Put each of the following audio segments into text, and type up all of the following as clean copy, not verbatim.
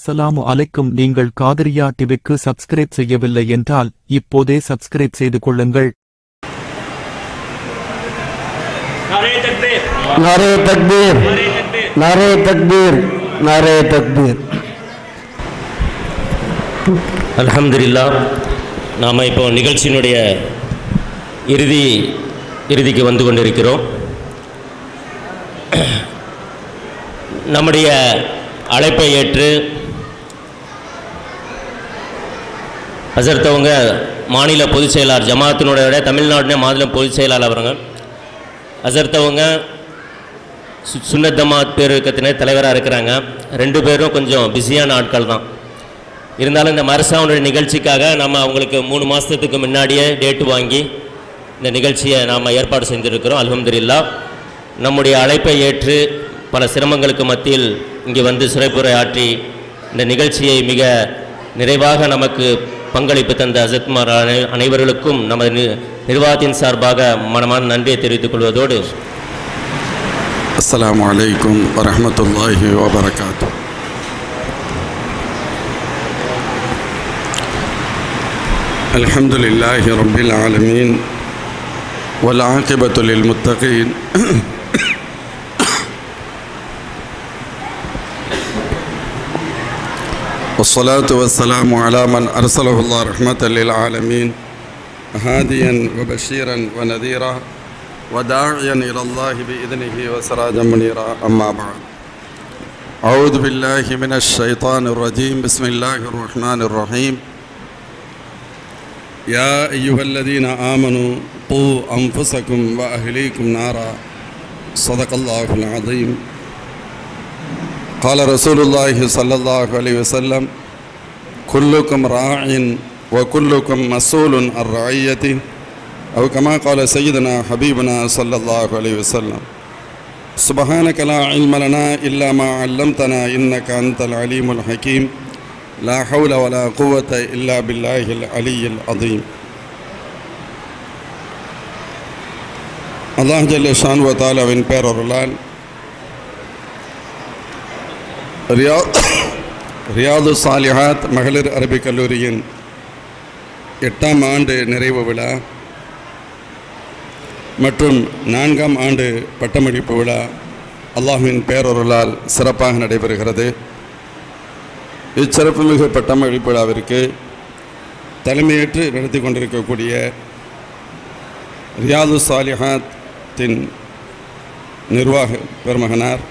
அஸ்ஸலாமு அலைக்கும். நீங்கள் காதிரியா டிவிக்கு சப்ஸ்கிரைப் செய்யவில்லை என்றால் இப்போதே சப்ஸ்கிரைப் செய்து கொள்ளுங்கள். नारे तकबीर, नारे तकबीर, नारे तकबीर, नारे तकबीर. அல்ஹம்துலில்லாஹ். நாம் இப்போ நிகழ்ச்சியினுடைய இறுதிக்கு வந்து கொண்டிருக்கிறோம். நம்முடைய அழைப்பை ஏற்று ஹசரத் அவங்க மாநில பொதுச் செயலாளர் ஜமாத்தினுடைய தமிழ்நாடு மாநில பொதுச் செயலாளர் அவருங்க. ஹசரத் அவங்க சுன்னத் ஜமாத் பேரியக்கத்தினர் தலைவராக இருக்கிறாங்க. ரெண்டு பேரும் கொஞ்சம் பிஸியான ஆட்கள் தான். இருந்தாலும் இந்த மர்சாவுடைய நிகழ்ச்சிக்காக நம்ம அவங்களுக்கு 3 மாதத்துக்கு முன்னாடியே டேட்டு வாங்கி இந்த நிகழ்ச்சியை நாம் ஏற்பாடு செஞ்சுருக்கிறோம். அல்ஹம்துலில்லாஹ். நம்முடைய அழைப்பை ஏற்று பல சிரமங்களுக்கு மத்தியில் இங்கே வந்து சிறப்புரை ஆற்றி இந்த நிகழ்ச்சியை மிக நிறைவாக நமக்கு பங்களிப்பு தந்த ஹசரத்மார் அனைவர்களுக்கும் நமது நிர்வாகத்தின் சார்பாக மனமான நன்றியை தெரிவித்துக் கொள்வதோடு அஸ்ஸலாமு அலைக்கும் வரஹ்மத்துல்லாஹி வபரகாத்துஹு. அல்ஹம்துலில்லாஹி ரப்பில் ஆலமீன் வல் ஆகிபத்து லில் முத்தகீன். والصلاة والسلام على من أرسله الله رحمة للعالمين هاديا وبشيرا ونذيرا وداعيا إلى الله بإذنه وسراجا منيرا. أما بعد، أعوذ بالله من الشيطان الرجيم. بسم الله الرحمن الرحيم. يا أيها الذين آمنوا قوا أنفسكم وأهليكم نارا. صدق الله العظيم. قال رسول الله صلى الله عليه وسلم: كلكم راع وكلكم مسؤول عن رعيته، أو كما قال سيدنا حبيبنا صلى الله عليه وسلم. سبحانك لا علم لنا إلا ما علمتنا إنك أنت العليم الحكيم. لا حول ولا قوة إلا بالله العلي العظيم. الله جل شانه وتعالى வின் பேரருளால் ரியாது சாலிஹாத் மகளிர் அரபிக் கல்லூரியின் 8ஆம் ஆண்டு நிறைவு விழா மற்றும் 4ஆம் ஆண்டு பட்டமளிப்பு விழா அல்லாஹ்வின் பேரருளால் சிறப்பாக நடைபெறுகிறது. இச்சிறப்புமிகு பட்டமளிப்பு விழாவிற்கு தலைமையேற்று நடத்தி கொண்டிருக்கக்கூடிய ரியாது சாலிஹாத்தின் நிர்வாக பெருமகனார்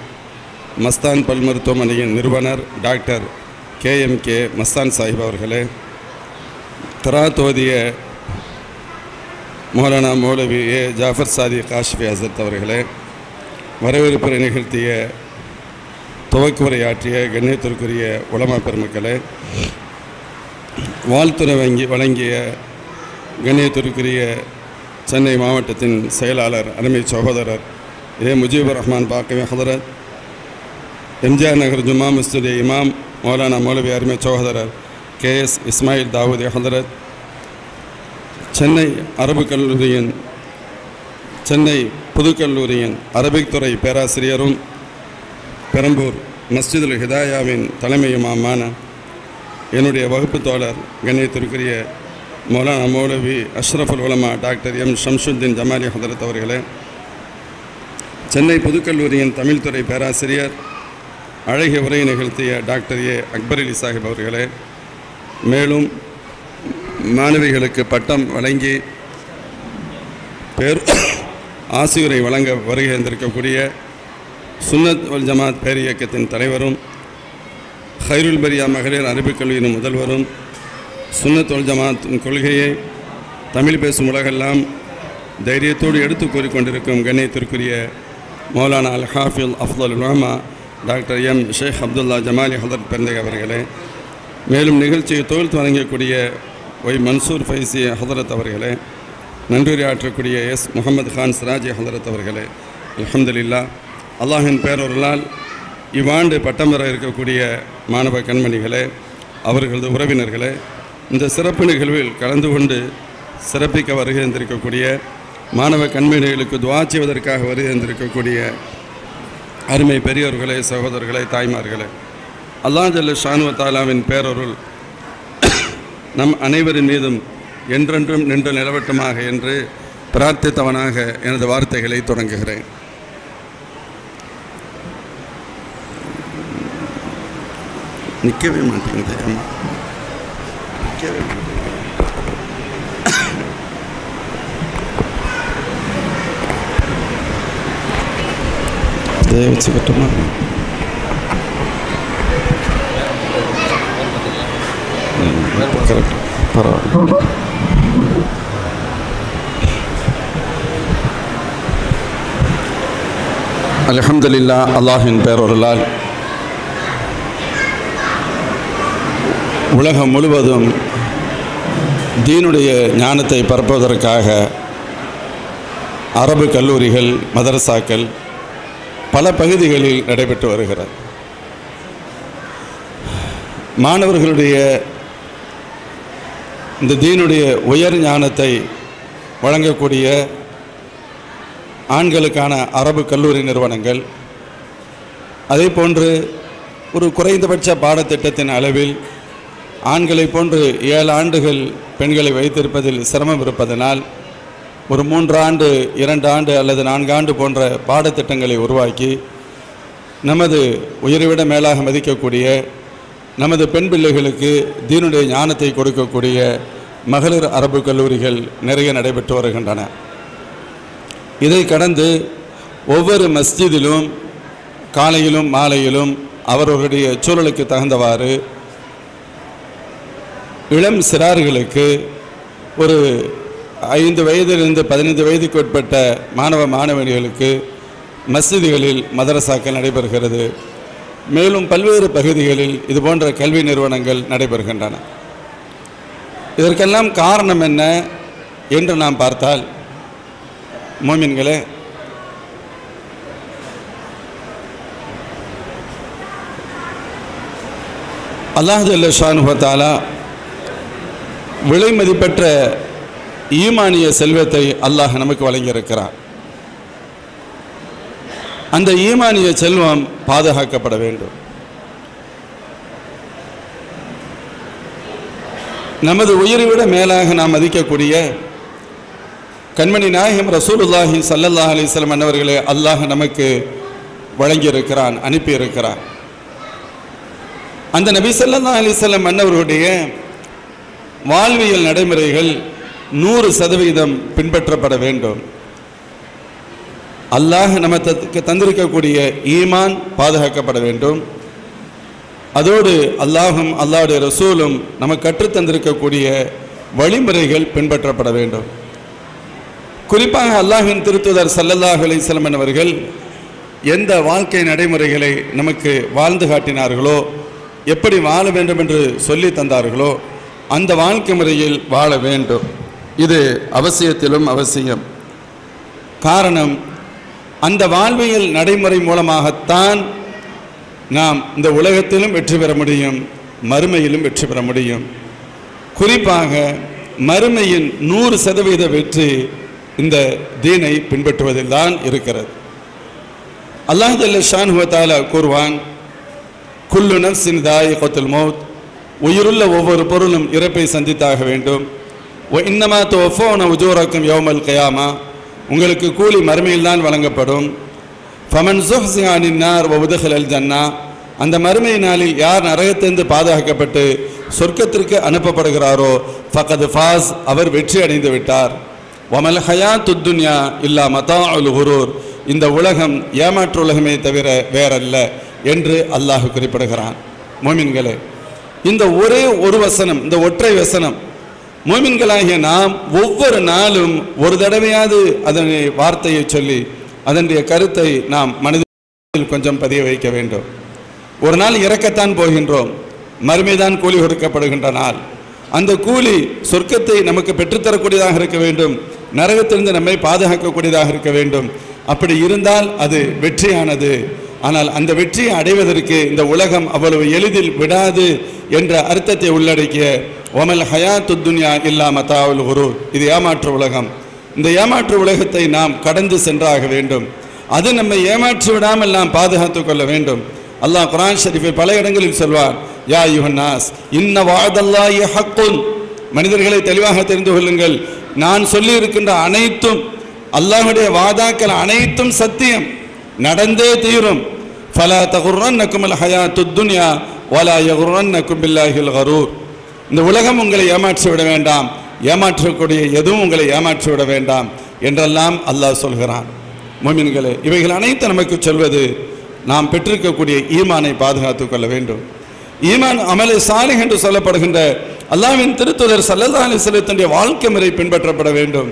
மஸ்தான் பல் மருத்துவமனையின் நிறுவனர் டாக்டர் KMK மஸ்தான் சாஹிப் அவர்களே, தராத் ஓதிய மௌலானா மௌலவி ஜாஃபர் சாதி காஷ்ஃபி ஹசரத் அவர்களே, வரவேற்புரை நிகழ்த்திய துவக்குரையாற்றிய கண்ணியத்திற்குரிய உலமா பெருமக்களே, வாழ்த்துறை வழங்கிய கண்ணியத்திற்குரிய சென்னை மாவட்டத்தின் செயலாளர் அருமை சகோதரர் முஜீபுர் ரஹ்மான் பாக்கவி ஹதரத், எம்ஜிஆர் நகர் ஜும்மா மஸ்ஜித் இமாம் மௌலானா மௌலவி அருமை சகோதரர் KS இஸ்மாயில் தாவூதி ஹதரத், சென்னை புதுக்கல்லூரியின் அரபிக் துறை பேராசிரியரும் பெரம்பூர் மஸ்ஜிதுல் ஹிதாயாவின் தலைமை இமாமான என்னுடைய வகுப்பு தோழர் கண்ணியத்திற்குரிய மௌலானா மௌலவி அஷ்ரஃபுல் உலமா டாக்டர் M ஷம்சுத்தீன் ஜமாலி ஹதரத் அவர்களே, சென்னை புதுக்கல்லூரியின் தமிழ் துறை பேராசிரியர் அழகிய உரை நிகழ்த்திய டாக்டர் அக்பர் அலி சாஹிப் அவர்களே, மேலும் மாணவிகளுக்கு பட்டம் வழங்கி ஆசியுரை வழங்க வருகை இருந்திருக்கக்கூடிய சுன்னத் வல் ஜமாத் பேரியக்கத்தின் தலைவரும் ஹைருல் பரியா மகளிர் அரபிக் கல்லூரியின் முதல்வரும் சுன்னத் வல் ஜமாத்தின் கொள்கையை தமிழ் பேசும் உலகெல்லாம் தைரியத்தோடு எடுத்து கூறிக்கொண்டிருக்கும் கண்ணியத்திற்குரிய மௌலானா அல் ஹாஃபில் அஃப்தல் உலமா டாக்டர் M ஷேக் அப்துல்லா ஜமாலி ஹதரத் பெருந்தகை அவர்களே, மேலும் நிகழ்ச்சியை தொகுத்து வழங்கக்கூடிய மன்சூர் ஃபைசி ஹதரத் அவர்களே, நன்றியாற்றக்கூடிய S முகமது கான் சிராஜி ஹதரத் அவர்களே, அல்ஹம்துலில்லாஹ். அல்லாஹின் பேரருளால் இவ்வாண்டு பட்டம் பெற இருக்கக்கூடிய மாணவ கண்மணிகளே, அவர்களது உறவினர்களே, இந்த சிறப்பு நிகழ்வில் கலந்து கொண்டு சிறப்பிக்க வருகின்றிருக்கக்கூடிய மாணவ கண்மணிகளுக்கு துஆ செய்வதற்காக வருகின்றிருக்கக்கூடிய அருமை பெரியோர்களே, சகோதரர்களே, தாய்மார்களே, அல்லாஹ் ஜல்ல ஷானு தாலாவின் பேரருள் நம் அனைவரின் மீதும் என்றென்றும் நின்று நிலவட்டுமாக என்று பிரார்த்தித்தவனாக எனது வார்த்தைகளை தொடங்குகிறேன். நிற்கவே மாட்டேங்குது அம்மா, நிற்கவே மாட்டேங்குது. அதே வச்சுக்கிட்டோமா? கரெக்ட், பரவாயில்ல. அல்ஹம்துலில்லாஹ், அல்லாஹின் பேரருளால் உலகம் முழுவதும் தீனுடைய ஞானத்தை பரப்புவதற்காக அரபு கல்லூரிகள், மதரசாக்கள் பல பகுதிகளில் நடைபெற்று வருகிறது. மாணவர்களுடைய இந்த தீனுடைய உயர் ஞானத்தை வழங்கக்கூடிய ஆண்களுக்கான அரபு கல்லூரி நிறுவனங்கள், அதே போன்று ஒரு குறைந்தபட்ச பாடத்திட்டத்தின் அளவில் ஆண்களை போன்று 7 ஆண்டுகள் பெண்களை வைத்திருப்பதில் சிரமம் இருப்பதனால் ஒரு 3 ஆண்டு, 2 ஆண்டு அல்லது 4 ஆண்டு போன்ற பாடத்திட்டங்களை உருவாக்கி நமது உயிரைவிட மேலாக மதிக்கக்கூடிய நமது பெண் பிள்ளைகளுக்கு தீனுடைய ஞானத்தை கொடுக்கக்கூடிய மகளிர் அரபு கல்லூரிகள் நிறைய நடைபெற்று வருகின்றன. இதை கடந்து ஒவ்வொரு மஸ்ஜிதிலும் காலையிலும் மாலையிலும் அவர்களுடைய சூழலுக்கு தகுந்தவாறு இளம் சிறார்களுக்கு ஒரு 5 வயதிலிருந்து 15 வயதுக்கு உட்பட்ட மாணவ மாணவிகளுக்கு மஸ்ஜிதுகளில் மதரசாக்கள் நடைபெறுகிறது. மேலும் பல்வேறு பகுதிகளில் இதுபோன்ற கல்வி நிறுவனங்கள் நடைபெறுகின்றன. இதற்கெல்லாம் காரணம் என்ன என்று நாம் பார்த்தால், மோமின்களே, அல்லாஹ் ஜல்ல ஷானுஹு தஆலா விலை மதிப்பற்ற ஈமானிய செல்வத்தை அல்லாஹ் நமக்கு வழங்கியிருக்கிறார். அந்த ஈமானிய செல்வம் பாதுகாக்கப்பட வேண்டும். நமது உயிரை விட மேலாக நாம் மதிக்கக்கூடிய கண்மணி நாயகம் ரசூலுல்லாஹி ஸல்லல்லாஹு அலைஹி வஸல்லம் அன்னவர்களே அல்லாஹ் நமக்கு வழங்கியிருக்கிறான், அனுப்பியிருக்கிறான். அந்த நபி ஸல்லல்லாஹு அலைஹி வஸல்லம் அன்னவர்களுடைய வாழ்வியல் நடைமுறைகள் 100% பின்பற்றப்பட வேண்டும். அல்லாஹ் நமக்கு தந்திருக்கக்கூடிய ஈமான் பாதுகாக்கப்பட வேண்டும். அதோடு அல்லாஹும் அல்லாஹ்வுடைய ரசூலும் நமக்கு கற்றுத்தந்திருக்கக்கூடிய வழிமுறைகள் பின்பற்றப்பட வேண்டும். குறிப்பாக அல்லாஹ்வின் திருத்தூதர் ஸல்லல்லாஹு அலைஹி வஸல்லம் அவர்கள் எந்த வாழ்க்கை நடைமுறைகளை நமக்கு வாழ்ந்து காட்டினார்களோ, எப்படி வாழ வேண்டும் என்று சொல்லி தந்தார்களோ அந்த வாழ்க்கை முறையில் வாழ வேண்டும். இது அவசியத்திலும் அவசியம். காரணம், அந்த வாழ்வியல் நடைமுறை மூலமாகத்தான் நாம் இந்த உலகத்திலும் வெற்றி பெற முடியும், மறுமையிலும் வெற்றி பெற முடியும். குறிப்பாக மறுமையின் 100% வெற்றி இந்த தீனை பின்பற்றுவதில் தான் இருக்கிறது. அல்லாஹ் ஜல்ல ஷானுஹு தஆலா கூறுவான், குல்லு நஃப்ஸின் தாயிகத்துல் மௌத், உயிருள்ள ஒவ்வொரு பொருளும் இறப்பை சந்தித்தாக வேண்டும். வ இன்னமா துவஃபௌன உஜூரக்கும் யௌமல் கியாமா, உங்களுக்கு கூலி மறுமையில் தான் வழங்கப்படும். ஃபமன் ஸுஹ்ஸிஹ அனின் நார் வ உத்ஹிலல் ஜன்னா, அந்த மறுமை நாளில் யார் நரகத்திலிருந்து பாதுகாக்கப்பட்டு சொர்க்கத்திற்கு அனுப்பப்படுகிறாரோ ஃபகத் ஃபாஸ், அவர் வெற்றி அடைந்து விட்டார். வமல் ஹயாத்துத் துன்யா இல்லா மதாஉல் குரூர், இந்த உலகம் ஏமாற்று உலகமே தவிர வேறல்ல என்று அல்லாஹ் குறிப்பிடுகிறான். மோமின்களே, இந்த ஒரே ஒரு வசனம், இந்த ஒற்றை வசனம், மோமின்களாகிய நாம் ஒவ்வொரு நாளும் ஒரு தடவையாவது அதனை வார்த்தையை சொல்லி அதனுடைய கருத்தை நாம் மனதில் கொஞ்சம் பதிய வைக்க வேண்டும். ஒரு நாள் இறக்கத்தான் போகின்றோம், மறுமைதான் கூலி கொடுக்கப்படுகின்ற நாள். அந்த கூலி சொர்க்கத்தை நமக்கு பெற்றுத்தரக்கூடியதாக இருக்க வேண்டும், நரகத்திலிருந்து நம்மை பாதுகாக்கக்கூடியதாக இருக்க வேண்டும். அப்படி இருந்தால் அது வெற்றியானது. ஆனால் அந்த வெற்றியை அடைவதற்கு இந்த உலகம் அவ்வளவு எளிதில் விடாது என்ற அர்த்தத்தை உள்ளடக்கிய ஒமல் ஹயாத்து துன்யா இல்லா மதாவுல் குரூர், இது ஏமாற்று உலகம். இந்த ஏமாற்று உலகத்தை நாம் கடந்து சென்றாக வேண்டும். அது நம்மை ஏமாற்றி விடாமல் நாம் பாதுகாத்து கொள்ள வேண்டும். அல்லாஹ் குர்ஆன் ஷரீஃபில் பல இடங்களில் சொல்வார், யா அய்யுஹன்னாஸ் இன்ன வஅதல்லாஹி ஹக்குன். மனிதர்களை தெளிவாக தெரிந்து கொள்ளுங்கள், நான் சொல்லி இருக்கின்ற அனைத்தும் அல்லாஹ்வுடைய வாதாக்கள் அனைத்தும் சத்தியம், நடந்தே தீரும். ஃபலா தகுர்ரன்னகுமுல் ஹயாத்துத் துன்யா வலா யகுர்ரன்னகும் பில்லாஹில் கரூர். இந்த உலகம் உங்களை ஏமாற்றி விட வேண்டாம், ஏமாற்றக்கூடிய எதுவும் உங்களை ஏமாற்றி விட வேண்டாம் என்றெல்லாம் அல்லாஹ் சொல்கிறான். முஃமின்களே, இவைகள் அனைத்தும் நமக்கு சொல்வது நாம் பெற்றிருக்கக்கூடிய ஈமானை பாதுகாத்துக் கொள்ள வேண்டும். ஈமான் அமலே சாலிஹ் என்று சொல்லப்படுகின்ற அல்லாஹ்வின் திருத்தூதர் ஸல்லல்லாஹு அலைஹி வஸல்லத்துடைய வாழ்க்கை முறை பின்பற்றப்பட வேண்டும்.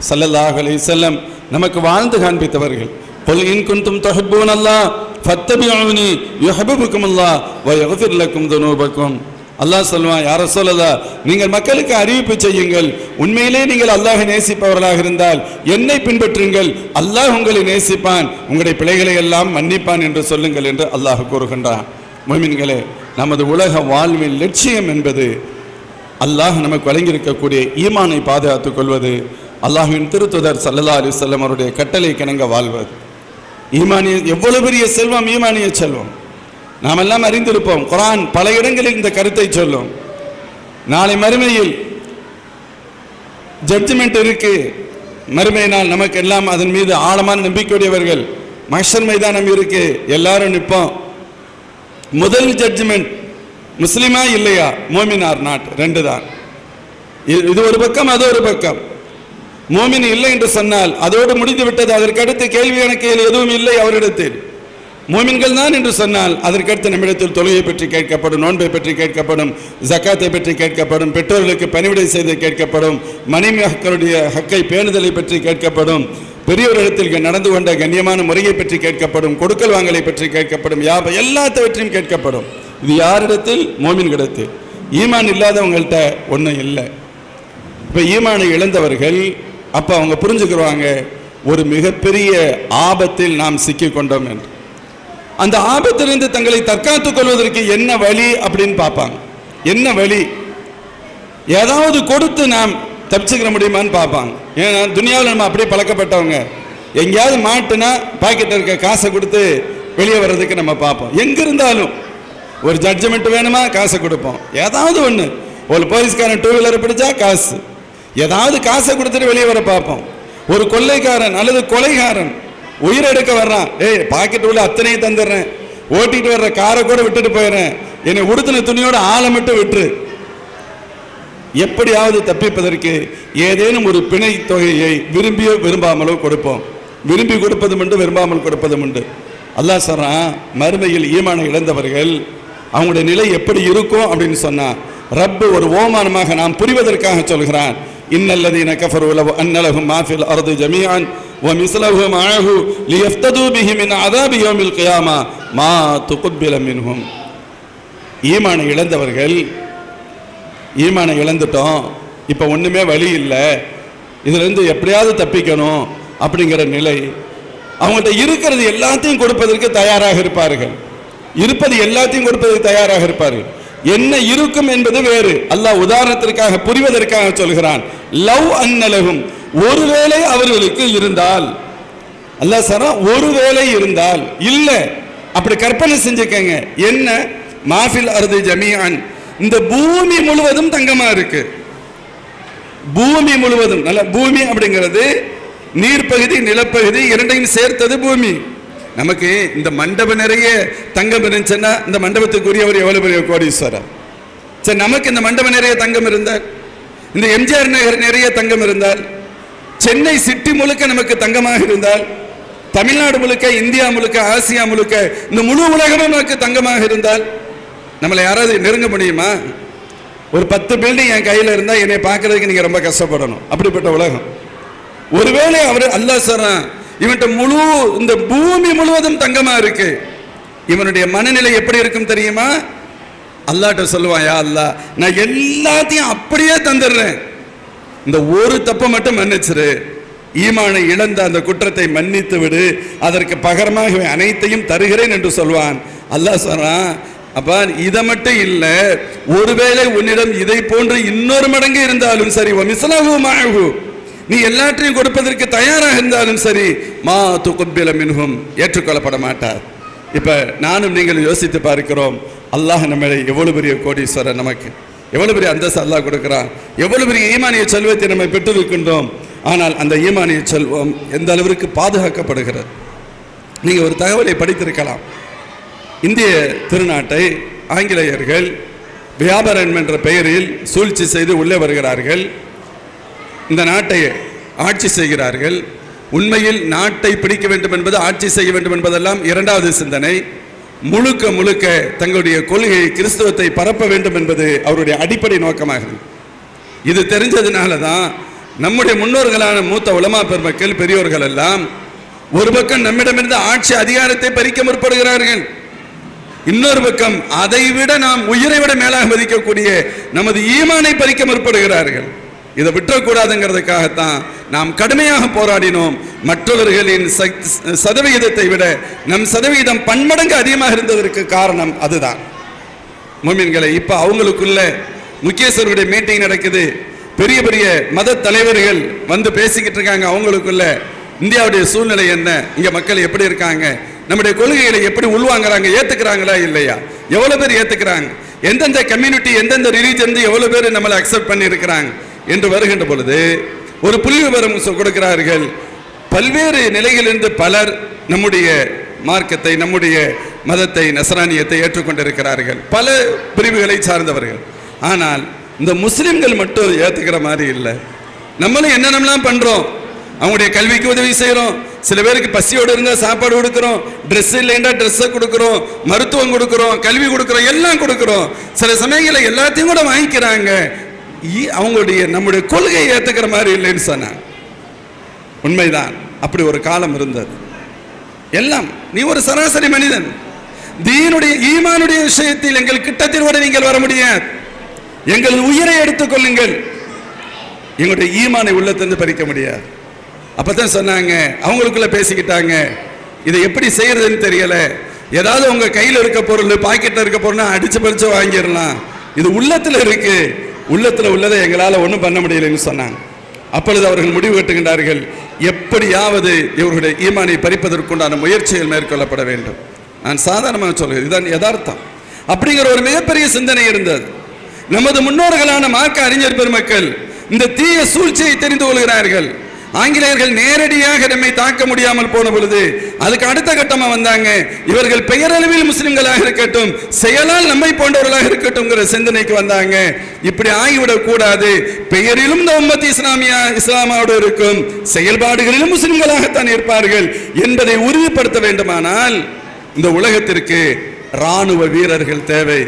ஸல்லல்லாஹு அலைஹி வஸல்லம் நமக்கு வாழ்ந்து காண்பித்தவர்கள். குல் இன் குன்தும் துஹிப்பூனல்லாஹ் ஃபத்தபிஊனி யுஹிப்புக்குமுல்லாஹ் வ யக்ஃபிர் லக்கும் துனூபக்கும். அல்லாஹ் சொல்வான், யா ரசூலல்லாஹ், நீங்கள் மக்களுக்கு அறிவிப்பு செய்யுங்கள், உண்மையிலே நீங்கள் அல்லாஹ்வை நேசிப்பவர்களாக இருந்தால் என்னை பின்பற்றுங்கள், அல்லாஹ் உங்களை நேசிப்பான், உங்களுடைய பிழைகளை எல்லாம் மன்னிப்பான் என்று சொல்லுங்கள் என்று அல்லாஹ் கூறுகின்றான். முஃமின்களே, நமது உலக வாழ்வின் லட்சியம் என்பது அல்லாஹ் நமக்கு வழங்கியிருக்கக்கூடிய ஈமானை பாதுகாத்துக் கொள்வது, அல்லாஹ்வின் திருத்தூதர் ஸல்லல்லாஹு அலைஹி வஸல்லம் அவருடைய கட்டளை கிணங்க வாழ்வது. ஈமானிய எவ்வளவு பெரிய செல்வம், ஈமானிய செல்வம் நாம் எல்லாம் அறிந்திருப்போம். குர்ஆன் பல இடங்களில் இந்த கருத்தை சொல்லும். நாளை மறுமையில் ஜட்ஜ்மெண்ட் இருக்கு, மறுமை நாள் நமக்கு எல்லாம் அதன் மீது ஆழமான நம்பிக்கையுடையவர்கள். மஹ்ஷர் மைதானம் இருக்கு, எல்லாரும் நிற்போம். முதல் ஜட்ஜ்மெண்ட் முஸ்லிமா இல்லையா, மோமின் ஆர் நாட், ரெண்டு தான். இது ஒரு பக்கம், அது ஒரு பக்கம். மோமின் இல்லை என்று சொன்னால் அதோடு முடிந்து விட்டது, அதற்கு அடுத்து கேள்வி கணக்கில் எதுவும் இல்லை அவரிடத்தில். மோமின்கள் தான் என்று சொன்னால் அதற்கடுத்து நம்மிடத்தில் தொழுகை பற்றி கேட்கப்படும், நோன்பை பற்றி கேட்கப்படும், ஜக்காத்தை பற்றி கேட்கப்படும், பெற்றோர்களுக்கு பணிவிடை செய்து கேட்கப்படும், மனைவி மக்களுடைய ஹக்கை பேணுதலை பற்றி கேட்கப்படும், பெரியவர்களிடத்தில் நடந்து கொண்ட கண்ணியமான முறையை பற்றி கேட்கப்படும், கொடுக்கல் வாங்கலை பற்றி கேட்கப்படும், எல்லாத்தவற்றையும் கேட்கப்படும். இது யாரிடத்தில்? மோமின்களிடத்தில். ஈமான் இல்லாதவங்கள்ட்ட ஒன்றும் இல்லை. இப்போ ஈமானை இழந்தவர்கள் அப்போ அவங்க புரிஞ்சுக்கிறாங்க, ஒரு மிகப்பெரிய ஆபத்தில் நாம் சிக்கி கொண்டோம் என்று. அந்த ஆபத்திலிருந்து தங்களை தற்காத்துக் கொள்வதற்கு என்ன வழி அப்படின்னு பார்ப்பாங்க. என்ன வழி, ஏதாவது கொடுத்து நாம் தப்பிச்சுக்கிற முடியுமான்னு பார்ப்பாங்க. ஏன்னா துனியாவில் நம்ம அப்படியே பழக்கப்பட்டவங்க, எங்கேயாவது மாட்டுனா பாக்கெட்டில் இருக்க காசை கொடுத்து வெளியே வர்றதுக்கு நம்ம பார்ப்போம். எங்கே இருந்தாலும் ஒரு ஜட்ஜ்மெண்ட் வேணுமா, காசை கொடுப்போம். ஏதாவது ஒன்று, ஒரு போலீஸ்காரன் டூ வீலரை பிடிச்சா காசு, ஏதாவது காசை கொடுத்துட்டு வெளியே வர பார்ப்போம். ஒரு கொள்ளைக்காரன் அல்லது கொலைகாரன் உயிரெடுக்க வர்றான், ஏய் பாக்கெட் உள்ள அத்தனையும் தந்துடுறேன், ஓட்டிட்டு வர்ற காரை கூட விட்டுட்டு போயிடுறேன், என்னை உடுத்தின துணியோட ஆளை மட்டும் விட்டுரு. எப்படியாவது தப்பிப்பதற்கு ஏதேனும் ஒரு பிணை தொகையை விரும்பியோ விரும்பாமலோ கொடுப்போம். விரும்பி கொடுப்பதும் உண்டு, விரும்பாமல் கொடுப்பதும் உண்டு. அல்லாஹ் சொல்றான், மறுமையில் ஈமானை இழந்தவர்கள் அவங்களுடைய நிலை எப்படி இருக்கும் அப்படின்னு சொன்னா, ரப்பு ஒரு ஓமானமாக நாம் புரிவதற்காக சொல்கிறான். இன்னல்லதீன கஃபரு லவ் அன்னலஹும் மா ஃபில் அர்தி ஜமீஅன் வ மிஸ்லஹு மஅஹு லியஃப்தது பிஹி மின் அஸாபி யௌமில் கியாமா மா துக்பில மின்ஹும். ஈமானை இழந்தவர்கள், ஈமானை இழந்துட்டோம், இப்போ ஒன்றுமே வழி இல்லை, இதிலிருந்து எப்படியாவது தப்பிக்கணும் அப்படிங்கிற நிலை. அவங்கள்ட்ட இருக்கிறது எல்லாத்தையும் கொடுப்பதற்கு தயாராக இருப்பார்கள், இருப்பது எல்லாத்தையும் கொடுப்பதற்கு தயாராக இருப்பார்கள். என்ன இருக்கும் என்பது வேறு. அல்லாஹ் உதாரணத்திற்காக புரிவதற்காக சொல்கிறான், லவ் அன்னலகும், ஒருவேளை அவர்களுக்கு இருந்தால். அல்லாஹ் சொல்றான், ஒருவேளை இருந்தால். இல்லை, அப்படி கற்பனை செஞ்சுக்கங்க. என்ன, மாஃபில் அர்தி ஜமீஅன், இந்த பூமி முழுவதும் தங்கமா இருக்கு. பூமி முழுவதும், நல்ல பூமி அப்படிங்கிறது நீர்ப்பகுதி நிலப்பகுதி இரண்டையும் சேர்த்தது பூமி. நமக்கு இந்த மண்டபம் நிறைய தங்கம் இருந்துச்சுன்னா இந்த மண்டபத்துக்குரியவர் எவ்வளவு பெரிய கோடீஸ்வரர். சரி, நமக்கு இந்த மண்டபம் நிறைய தங்கம் இருந்தால், இந்த எம்ஜிஆர் நகர் நிறைய தங்கம் இருந்தால், சென்னை சிட்டி முழுக்க நமக்கு தங்கமாக இருந்தால், தமிழ்நாடு முழுக்க, இந்தியா முழுக்க, ஆசியா முழுக்க, இந்த முழு உலகமும் நமக்கு தங்கமாக இருந்தால் நம்மளை யாராவது நெருங்க முடியுமா? ஒரு 10 பில்டிங் என் கையில் இருந்தால் என்னை பார்க்கறதுக்கு நீங்க ரொம்ப கஷ்டப்படணும். அப்படிப்பட்ட உலகம். ஒருவேளை அவர் அல்லாஹ் சொல்றான், இவன்ட்ட முழு இந்த பூமி முழுவதும் தங்கமா இருக்கு, இவனுடைய மனநிலை எப்படி இருக்கும் தெரியுமா? அல்லாஹ்ட்ட சொல்லுவான், யா அல்லாஹ், நான் எல்லாத்தையும் அப்படியே தந்துடுறேன், இந்த ஒரு தப்பை மட்டும் மன்னிச்சிரு, ஈமானை இழந்த அந்த குற்றத்தை மன்னித்து விடு, அதற்கு பகரமாக அனைத்தையும் தருகிறேன் என்று சொல்வான். அல்லாஹ் சொல்றான், அப்ப இதை மட்டும் இல்ல, ஒருவேளை உன்னிடம் இதை போன்று இன்னொரு மடங்கு இருந்தாலும் சரி, மிஸ்லஹு மஅஹு, நீ எல்லாற்றையும் கொடுப்பதற்கு தயாராக இருந்தாலும் சரி, மா துக்பில மின்ஹும், ஏற்றுக்கொள்ளப்பட மாட்டார். இப்போ நானும் நீங்கள் யோசித்து பார்க்கிறோம், அல்லாஹ் நம்மளை எவ்வளவு பெரிய கோடீஸ்வரர், நமக்கு எவ்வளவு பெரிய அந்தஸ்து அல்லாஹ் கொடுக்கிறான், எவ்வளவு பெரிய ஈமானிய செல்வத்தை நம்ம பெற்றிருக்கின்றோம். ஆனால் அந்த ஈமானிய செல்வம் எந்த அளவிற்கு பாதுகாக்கப்படுகிறது. நீங்கள் ஒரு தகவலை படித்திருக்கலாம். இந்திய திருநாட்டை ஆங்கிலேயர்கள் வியாபாரம் என்ற பெயரில் சூழ்ச்சி செய்து உள்ளே வருகிறார்கள். இந்த நாட்டை ஆட்சி செய்கிறார்கள். உண்மையில் நாட்டை பிடிக்க வேண்டும் என்பது, ஆட்சி செய்ய வேண்டும் என்பதெல்லாம் இரண்டாவது சிந்தனை. முழுக்க முழுக்க தங்களுடைய கொள்கை கிறிஸ்தவத்தை பரப்ப வேண்டும் என்பது அவருடைய அடிப்படை நோக்கமாக. இது தெரிஞ்சதுனால தான் நம்முடைய முன்னோர்களான மூத்த உலமா பெருமக்கள், பெரியோர்கள் எல்லாம் ஒரு பக்கம் நம்மிடமிருந்து ஆட்சி அதிகாரத்தை பறிக்க முற்படுகிறார்கள், இன்னொரு பக்கம் அதை விட நாம் உயிரை விட மேலாக மதிக்கக்கூடிய நமது ஈமானை பறிக்க முற்படுகிறார்கள். இதை விட்டுறக்கூடாதுங்கிறதுக்காகத்தான் நாம் கடுமையாக போராடினோம். மற்றவர்களின் சதவிகிதத்தை விட நம் சதவிகிதம் பன்மடங்கு அதிகமாக இருந்ததற்கு காரணம் அதுதான். மோமின்களை, இப்போ அவங்களுக்குள்ள முக்கியஸ்தருடைய மீட்டிங் நடக்குது, பெரிய பெரிய மத தலைவர்கள் வந்து பேசிக்கிட்டு இருக்காங்க. அவங்களுக்குள்ள இந்தியாவுடைய சூழ்நிலை என்ன, இங்கே மக்கள் எப்படி இருக்காங்க, நம்முடைய கொள்கைகளை எப்படி உள்வாங்கிறாங்க, ஏற்றுக்கிறாங்களா இல்லையா, எவ்வளோ பேர் ஏற்றுக்கிறாங்க, எந்தெந்த கம்யூனிட்டி எந்தெந்த ரிலீஜன் எவ்வளோ பேர் நம்மளை அக்செப்ட் பண்ணி இருக்கிறாங்க என்று வருகின்ற பொழுது ஒரு புள்ளி விவரம் கொடுக்கிறார்கள். பல்வேறு நிலையிலிருந்து பலர் நம்முடைய மார்க்கத்தை, நம்முடைய மதத்தை, நஸ்ரானியத்தை ஏற்றுக்கொண்டிருக்கிறார்கள், பல பிரிவுகளை சார்ந்தவர்கள். ஆனால் இந்த முஸ்லிம்கள் மட்டும் ஏற்றுக்கிற மாதிரி இல்லை. நம்மளும் என்னென்னலாம் பண்ணுறோம், அவங்களுடைய கல்விக்கு உதவி செய்கிறோம், சில பேருக்கு பசியோடு இருந்தால் சாப்பாடு கொடுக்குறோம், ட்ரெஸ் இல்லைன்னா ட்ரெஸ்ஸை கொடுக்குறோம், மருத்துவம் கொடுக்குறோம், கல்வி கொடுக்குறோம், எல்லாம் கொடுக்குறோம். சில சமயங்களில் எல்லாத்தையும் கூட வாங்கிக்கிறாங்க. அவங்களுடைய நம்முடைய கொள்கையை ஏற்றுக்கிற மாதிரி இல்லைன்னு சொன்னாங்க. உண்மைதான், அப்படி ஒரு காலம் இருந்தது. எல்லாம் நீ ஒரு சராசரி மனிதன், தீனுடைய ஈமானுடைய விஷயத்தில் எங்கள் கிட்டத்தில் கூட நீங்கள் வர முடியாது, எங்களது உயிரை எடுத்துக்கொள்ளுங்கள், எங்களுடைய ஈமானை உள்ளத்திலிருந்து பறிக்க முடியாது. அப்பதான் சொன்னாங்க, அவங்களுக்குள்ள பேசிக்கிட்டாங்க, இதை எப்படி செய்யறதுன்னு தெரியல, ஏதாவது உங்க கையில் இருக்க பொருள், பாக்கெட்ல இருக்க பொருள் அடிச்சு பறிச்சு வாங்கிடலாம், இது உள்ளத்துல இருக்கு, உள்ளத்துல உள்ளதை எங்களால் ஒன்றும் பண்ண முடியலன்னு சொன்னாங்க. அப்பொழுது அவர்கள் முடிவு கட்டுகின்றார்கள், எப்படியாவது இவர்களுடைய ஈமானை பறிப்பதற்குண்டான முயற்சிகள் மேற்கொள்ளப்பட வேண்டும். நான் சாதாரணமாக சொல்கிறேன், இதுதான் யதார்த்தம். அப்படிங்கிற ஒரு மிகப்பெரிய சிந்தனை இருந்தது. நமது முன்னோர்களான மார்க்க அறிஞர் பெருமக்கள் இந்த தீய சூழ்ச்சியை தெரிந்து கொள்கிறார்கள். ஆங்கிலேயர்கள் நேரடியாக நம்மை தாக்க முடியாமல் போன பொழுது அதுக்கு அடுத்த கட்டமாக வந்தாங்க, இவர்கள் பெயரளவில் முஸ்லிம்களாக இருக்கட்டும், செயலால் நம்மை போன்றவர்களாக இருக்கட்டும் சிந்தனைக்கு வந்தாங்க. இப்படி ஆகிவிடக் கூடாது, பெயரிலும் இந்த உம்மத் இஸ்லாமோடு இருக்கும், செயல்பாடுகளிலும் முஸ்லிம்களாகத்தான் இருப்பார்கள் என்பதை உறுதிப்படுத்த வேண்டுமானால் இந்த உலகத்திற்கு ராணுவ வீரர்கள் தேவை.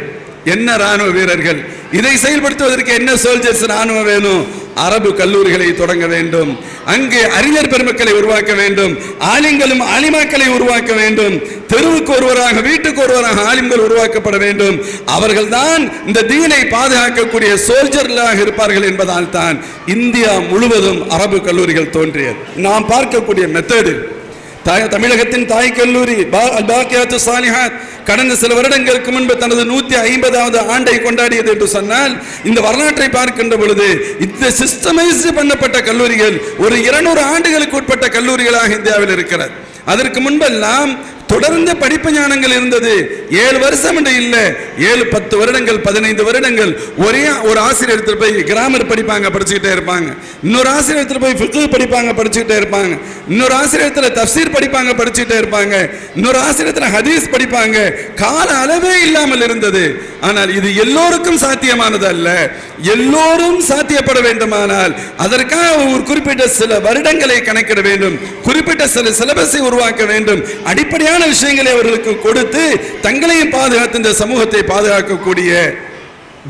என்ன ராணுவ வீரர்கள்? இதை செயல்படுத்துவதற்கு என்ன சோல்ஜர்ஸ் ராணுவம் வேணும்? அரபு கல்லூரிகளை தொடங்க வேண்டும், அங்கே அறிஞர் பெருமக்களை உருவாக்க வேண்டும், ஆலிம்களும் ஆலிமாக்களை உருவாக்க வேண்டும், தெருவுக்கு ஒருவராக வீட்டுக்கு ஒருவராக ஆலிம்கள் உருவாக்கப்பட வேண்டும். அவர்கள் தான் இந்த தீனை பாதுகாக்கக்கூடிய சோல்ஜர்களாக இருப்பார்கள் என்பதால் தான் இந்தியா முழுவதும் அரபு கல்லூரிகள் தோன்றியது. நாம் பார்க்கக்கூடிய மெத்தடு, தமிழகத்தின் தாய் கல்லூரி பாக்கியாத்து சாலிஹாத் கடந்த சில வருடங்களுக்கு முன்பு தனது 150வது ஆண்டை கொண்டாடியது என்று சொன்னால், இந்த வரலாற்றை பார்க்கின்ற பொழுது இந்த சிஸ்டமைஸ் பண்ணப்பட்ட கல்லூரிகள் ஒரு 200 ஆண்டுகளுக்கு உட்பட்ட கல்லூரிகளாக இந்தியாவில் இருக்கிறது. அதற்கு முன்பெல்லாம் தொடர்ந்து படிப்பு ஞானங்கள் இருந்தது. 7 வருஷம் என்று இல்லை, 7-10 வருடங்கள் 15 வருடங்கள் ஒரே ஒரு ஆசிரியர் எடுத்துட்டு போய் கிராமர் படிப்பாங்க, படிச்சுக்கிட்டே இருப்பாங்க. இன்னொரு ஆசிரியர் எடுத்துட்டு போய் ஃபிக்ஹ் படிப்பாங்க, படிச்சுக்கிட்டே இருப்பாங்க. இன்னொரு ஆசிரியர் தஃப்சீர் படிப்பாங்க, படிச்சுக்கிட்டே இருப்பாங்க. இன்னொரு ஆசிரியர் ஹதீஸ் படிப்பாங்க. கால அளவே இல்லாமல் இருந்தது. ஆனால் இது எல்லோருக்கும் சாத்தியமானது அல்ல. எல்லோரும் சாத்தியப்பட வேண்டுமானால் அதற்காக ஒரு குறிப்பிட்ட சில வருடங்களை கணக்கிட வேண்டும், குறிப்பிட்ட சில சிலபஸை உருவாக்க வேண்டும், அடிப்படையான விஷயங்களை அவர்களுக்கு கொடுத்து தங்களையும் பாதுகாத்து இந்த சமூகத்தை பாதுகாக்கக்கூடிய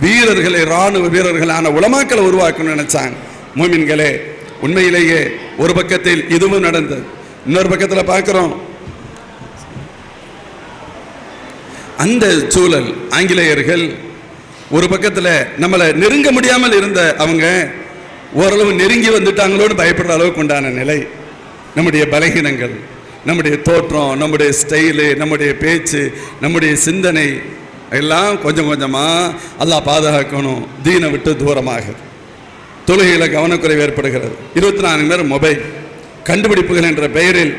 வீரர்களை, ராணுவ வீரர்களான உலமாக்களை உருவாக்கணும்னு நினைச்சாங்க. மோமின்களே, உண்மையிலேயே ஒரு பக்கத்தில் இதுவும் நடந்தது, இன்னொரு பக்கத்தில் பார்க்கிறோம் அந்த சூழல். ஆங்கிலேயர்கள் ஒரு பக்கத்தில் நம்மளை நெருங்க முடியாமல் இருந்த அவங்க ஓரளவு நெருங்கி வந்துட்டாங்களோன்னு பயப்படுற அளவுக்கு உண்டான நிலை. நம்முடைய பலகீனங்கள், நம்முடைய தோற்றம், நம்முடைய ஸ்டைலு, நம்முடைய பேச்சு, நம்முடைய சிந்தனை எல்லாம் கொஞ்சம் கொஞ்சமாக அல்லாஹ் பாதுகாக்கணும். தீனை விட்டு தூரமாக தொழுகையில் கவனக்குறைவு ஏற்படுகிறது. 24 மணி நேரம் மொபைல், கண்டுபிடிப்புகள் என்ற பெயரில்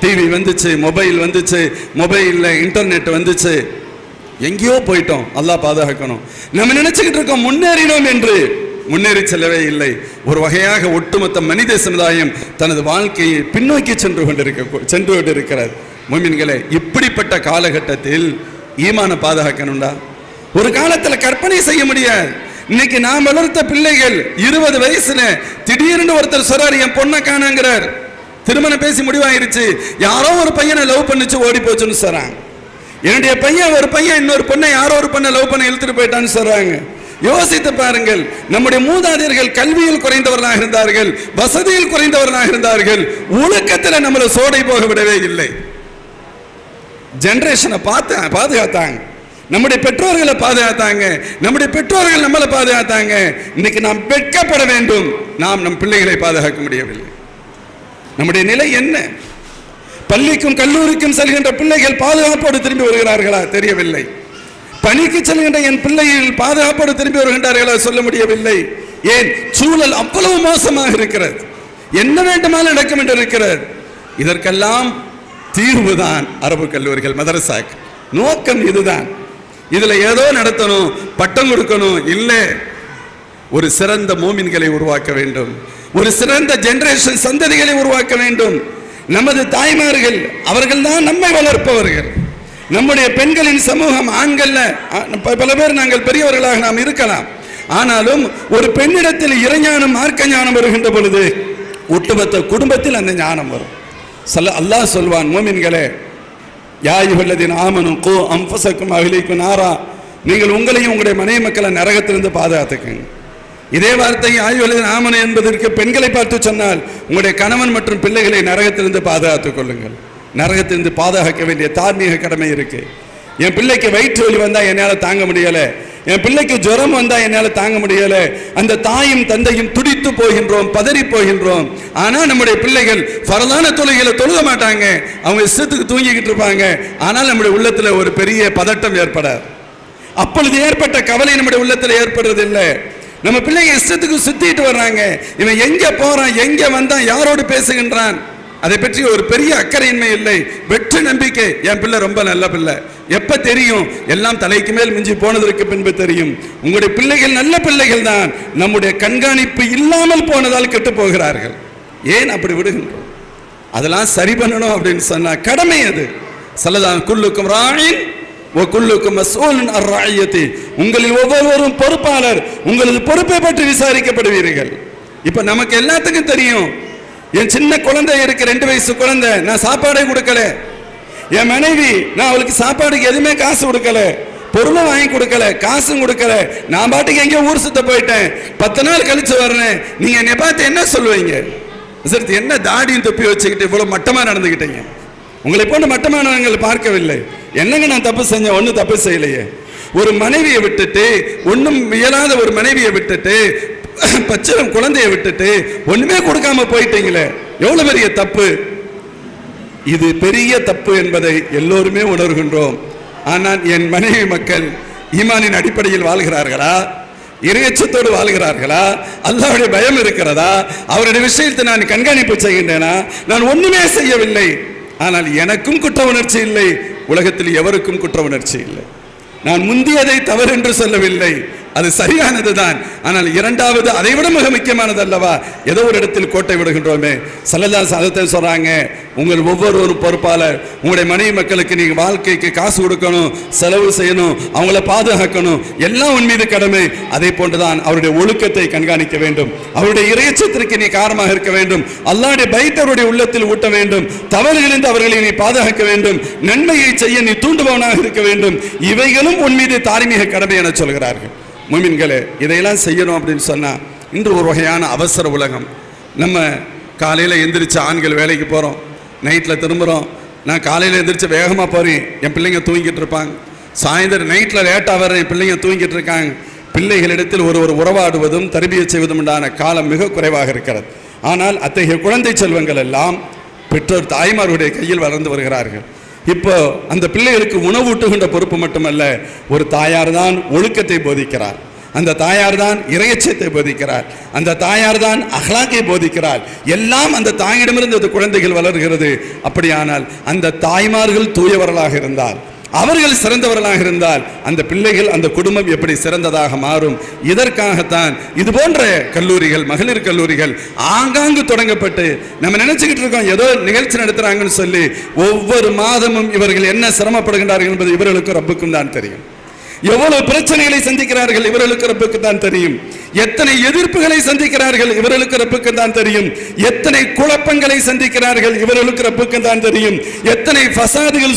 டிவி வந்துச்சு, மொபைல் வந்துச்சு, மொபைலில் இன்டர்நெட் வந்துச்சு, எங்கேயோ போயிட்டோம். அல்லாஹ் பாதுகாக்கணும். நம்ம நினைச்சுக்கிட்டு இருக்கோம் முன்னேறினோம் என்று. முன்னேறி செல்லவே இல்லை. ஒரு வகையாக ஒட்டுமொத்த மனித சமுதாயம் தனது வாழ்க்கையை பின்னோக்கி சென்று கொண்டிருக்கிறது. முஃமின்களே, இப்படிப்பட்ட காலகட்டத்தில் ஈமான பாதுகாக்கணும்டா. ஒரு காலத்தில் கற்பனை செய்ய முடியாது. இன்னைக்கு நாம் வளர்த்த பிள்ளைகள் 20 வயசுல திடீர்னு ஒருத்தர் சொல்றாரு என் பொண்ணை காணங்கிறார். திருமணம் பேசி முடிவாயிருச்சு, யாரோ ஒரு பையனை லவ் பண்ணிச்சு ஓடி போச்சுன்னு சொல்றாங்க. என்னுடைய பையன் ஒரு பையன் இன்னொரு பொண்ணை யாரோ ஒரு பொண்ணை லவ் பண்ண இழுத்துட்டு போயிட்டான்னு சொல்றாங்க. யோசித்து பாருங்கள், நம்முடைய மூதாதையர்கள் கல்வியில் குறைந்தவர்களாக இருந்தார்கள், வசதியில் குறைந்தவர்களாக இருந்தார்கள், ஒழுக்கத்தில் நம்மளை சோடை போக விடவே இல்லை. ஜெனரேஷனை பாதுகாத்தாங்க, நம்முடைய பெற்றோர்களை பாதுகாத்தாங்க, நம்முடைய பெற்றோர்கள் நம்மளை பாதுகாத்தாங்க. இன்னைக்கு நாம் வெட்கப்பட வேண்டும், நாம் நம் பிள்ளைகளை பாதுகாக்க முடியவில்லை. நம்முடைய நிலை என்ன? பள்ளிக்கும் கல்லூரிக்கும் செல்கின்ற பிள்ளைகள் பாதுகாப்போடு திரும்பி வருகிறார்களா? தெரியவில்லை. பணிக்கு செல்கின்ற என் பிள்ளைகள் பாதுகாப்போடு திரும்பி வருகின்றார்களா? சொல்ல முடியவில்லை. ஏன்? சூழல் அவ்வளவு மோசமாக இருக்கிறது. என்ன வேண்டுமானாலும் நடக்கும் என்று இருக்கிறது. இதற்கெல்லாம் தீர்வுதான் அரபு கல்லூரிகள், மதரசாக். நோக்கம் இதுதான். இதுல ஏதோ நடத்தணும், பட்டம் கொடுக்கணும் இல்லை. ஒரு சிறந்த மூமின்களை உருவாக்க வேண்டும், ஒரு சிறந்த ஜெனரேஷன் சந்ததிகளை உருவாக்க வேண்டும். நமது தாய்மார்கள் அவர்கள் தான் நம்மை வளர்ப்பவர்கள். நம்முடைய பெண்களின் சமூகம், ஆண்கள்ல பல பேர் நாங்கள் பெரியவர்களாக நாம் இருக்கலாம், ஆனாலும் ஒரு பெண்ணிடத்தில் இறைஞானம் மார்க்க ஞானம் வருகின்ற பொழுது ஒட்டுமொத்த குடும்பத்தில் அந்த ஞானம் வரும். அல்லாஹ் சொல்வான், மூமின்களே, யா அய்யுஹல்லதீன ஆமனூ கூ அன்ஃபுஸக்கும் அஹ்லீக்கும் நாரா, நீங்கள் உங்களையும் உங்களுடைய மனைவி மக்களை நரகத்திலிருந்து பாதுகாத்துக்குங்க. இதே வார்த்தை யா அய்யுஹல்லதீன ஆமனூ என்பதற்கு பெண்களை பார்த்து சொன்னால், உங்களுடைய கணவன் மற்றும் பிள்ளைகளை நரகத்திலிருந்து பாதுகாத்துக் கொள்ளுங்கள். நரகத்திலிருந்து பாதுகாக்க வேண்டிய தார்மீக கடமை இருக்கு. என் பிள்ளைக்கு வயிற்று வலி வந்தா என்னால் தாங்க முடியல, என் பிள்ளைக்கு ஜுரம் வந்தா என்னால் தாங்க முடியல, அந்த தாயும் தந்தையும் துடித்து போகின்றோம், பதறி போகின்றோம். ஆனா நம்முடைய பிள்ளைகள் ஃபர்லான தொழுகைகளை தொழுக மாட்டாங்க, அவங்க இஷ்டத்துக்கு தூங்கிக்கிட்டு இருப்பாங்க. ஆனால் நம்முடைய உள்ளத்துல ஒரு பெரிய பதட்டம் ஏற்படாது. அப்பொழுது ஏற்பட்ட கவலை நம்முடைய உள்ளத்துல ஏற்படுறது இல்லை. நம்ம பிள்ளைங்க இஷ்டத்துக்கு சுத்திட்டு வர்றாங்க, இவன் எங்க போறான், எங்க வந்தான், யாரோடு பேசுகின்றான், அதை பற்றி ஒரு பெரிய அக்கறையின்மை இல்லை. வெற்று நம்பிக்கை, என் பிள்ளை ரொம்ப நல்ல பிள்ளை. எப்ப தெரியும்? எல்லாம் தலைக்கு மேல் மிஞ்சி போனதற்கு பின்பு தெரியும். உங்களுடைய பிள்ளைகள் நல்ல பிள்ளைகள் தான், நம்முடைய கண்காணிப்பு இல்லாமல் போனதால் கெட்டு போகிறார்கள். ஏன் அப்படி விடுகின்றோம்? அதெல்லாம் சரி பண்ணணும் அப்படின்னு சொன்னா கடமை அது. சல்லல்லாஹு குல்லுக்கும் ராயின் வ குல்லுக்கும் மஸ்ஊலுன் அன் ரஅய்யதி, உங்களில் ஒவ்வொருவரும் பொறுப்பாளர், உங்களது பொறுப்பை பற்றி விசாரிக்கப்படுவீர்கள். இப்ப நமக்கு எல்லாத்துக்கும் தெரியும், என் சின்ன குழந்தை இருக்கு, 2 வயசு குழந்தை, நான் சாப்பாடே கொடுக்கல. என் மனைவி, நான் அவளுக்கு சாப்பாடுக்கு எதுவுமே காசு கொடுக்கல, பொருளும் வாங்கி கொடுக்கல, காசும் கொடுக்கல. நான் பாட்டுக்கு எங்கேயோ ஊர் சுத்த போயிட்டேன், 10 நாள் கழிச்சு வர்றேன். நீங்க என்னை பார்த்து என்ன சொல்லுவீங்க? சரி, என்ன தாடியும் தொப்பி வச்சுக்கிட்டு இவ்வளவு மட்டமா நடந்துக்கிட்டீங்க? உங்களை போன்ற மட்டமானவங்களை பார்க்கவில்லை. என்னங்க நான் தப்பு செஞ்சேன்? ஒன்றும் தப்பு செய்யலையே. ஒரு மனைவியை விட்டுட்டு, ஒன்றும் இயலாத ஒரு மனைவியை விட்டுட்டு, பச்சளம் குழந்தையை விட்டுட்டு ஒண்ணுமே கொடுக்காம போயிட்டீங்களே, எவ்வளவு பெரிய தப்பு! இது பெரிய தப்பு என்பதை எல்லோருமே உணர்கின்றோம். ஆனால் என் மனைவி மக்கள் ஈமானின் அடிப்படையில் வாழ்கிறார்களா? இறையச்சத்தோடு வாழ்கிறார்களா? அல்லாஹ்வுடைய பயம் இருக்கிறதா? அவருடைய விஷயத்தை நான் கண்காணிப்பு செய்கின்றேனா? நான் ஒண்ணுமே செய்யவில்லை. ஆனால் எனக்கும் குற்ற உணர்ச்சி இல்லை, உலகத்தில் எவருக்கும் குற்ற உணர்ச்சி இல்லை. நான் முந்தியதை தவறு என்று சொல்லவில்லை, அது சரியானதுதான். ஆனால் இரண்டாவது அதைவிட மிக முக்கியமானது அல்லவா? ஏதோ ஒரு இடத்தில் கோட்டை விடுகின்றோமே. ஸல்லல்லாஹு அலைஹி வஸல்லம் சொல்றாங்க, உங்கள் ஒவ்வொருவரும் பொறுப்பாளர். உங்களுடைய மனைவி மக்களுக்கு நீங்க வாழ்க்கைக்கு காசு கொடுக்கணும், செலவு செய்யணும், அவங்கள பாதுகாக்கணும், எல்லாம் உன் மீது கடமை. அதே போன்றுதான் அவருடைய ஒழுக்கத்தை கண்காணிக்க வேண்டும், அவருடைய இறைச்சத்திற்கு நீ காரணமாக இருக்க வேண்டும், அல்லாஹ்வுடைய பயத்தவருடைய உள்ளத்தில் ஊட்ட வேண்டும், தவறுகளிலிருந்து அவர்களை நீ பாதுகாக்க வேண்டும், நன்மையை செய்ய நீ தூண்டுபவனாக இருக்க வேண்டும். இவைகளும் உன் மீது தார்மீக கடமை என சொல்கிறார்கள். முஃமின்களே, இதையெல்லாம் செய்யணும் அப்படின்னு சொன்னா, இன்று ஒரு வகையான அவசர உலகம். நம்ம காலையில் எந்திரிச்சு ஆண்கள் வேலைக்கு போகிறோம், நைட்டில் திரும்புகிறோம். நான் காலையில் எந்திரிச்சு வேகமாக போகிறேன், என் பிள்ளைங்க தூங்கிட்டு இருப்பாங்க. சாயந்தரம் நைட்டில் லேட்டாக வர்றேன், என் பிள்ளைங்க தூங்கிட்டு இருக்காங்க. பிள்ளைகளிடத்தில் ஒரு உறவாடுவதும் தர்பியத் செய்வதும் உண்டான காலம் மிக குறைவாக இருக்கிறது. ஆனால் அத்தகைய குழந்தை செல்வங்கள் எல்லாம் பெற்றோர் தாய்மாருடைய கையில் வளர்ந்து வருகிறார்கள். இப்போ அந்த பிள்ளைகளுக்கு உணவூட்டுகின்ற பொறுப்பு மட்டுமல்ல, ஒரு தாயார் தான் ஒழுக்கத்தை போதிக்கிறார். அந்த தாயார் தான் இறையச்சத்தை போதிக்கிறார், அந்த தாயார் தான் அஹ்லாக்கை போதிக்கிறார். எல்லாம் அந்த தாயிடமிருந்து அந்த குழந்தைகள் வளர்கிறது. அப்படியானால் அந்த தாய்மார்கள் தூயவர்களாக இருந்தால், அவர்கள் சிறந்தவர்களாக இருந்தால், அந்த பிள்ளைகள் அந்த குடும்பம் எப்படி சிறந்ததாக மாறும். இதற்காகத்தான் இது போன்ற கல்லூரிகள், மகளிர் கல்லூரிகள் ஆங்காங்கு தொடங்கப்பட்டு நம்ம நினைச்சுக்கிட்டு இருக்கோம் ஏதோ நிகழ்ச்சி நடத்துறாங்கன்னு சொல்லி. ஒவ்வொரு மாதமும் இவர்கள் என்ன சிரமப்படுகின்றார்கள் என்பது இவர்களுக்கு ரப்புக்கும் தான் தெரியும். எவ்வளவு பிரச்சனைகளை சந்திக்கிறார்கள் இவர்களுக்கு ரப்புக்கு தான் தெரியும். எத்தனை எதிர்ப்புகளை சந்திக்கிறார்கள் இவர்களுக்கு ரப்புக்கு தான் தெரியும். எத்தனை குழப்பங்களை சந்திக்கிறார்கள் இவர்களுக்கு ரப்புக்கு தான் தெரியும். எத்தனை ஃபசாதுகள்,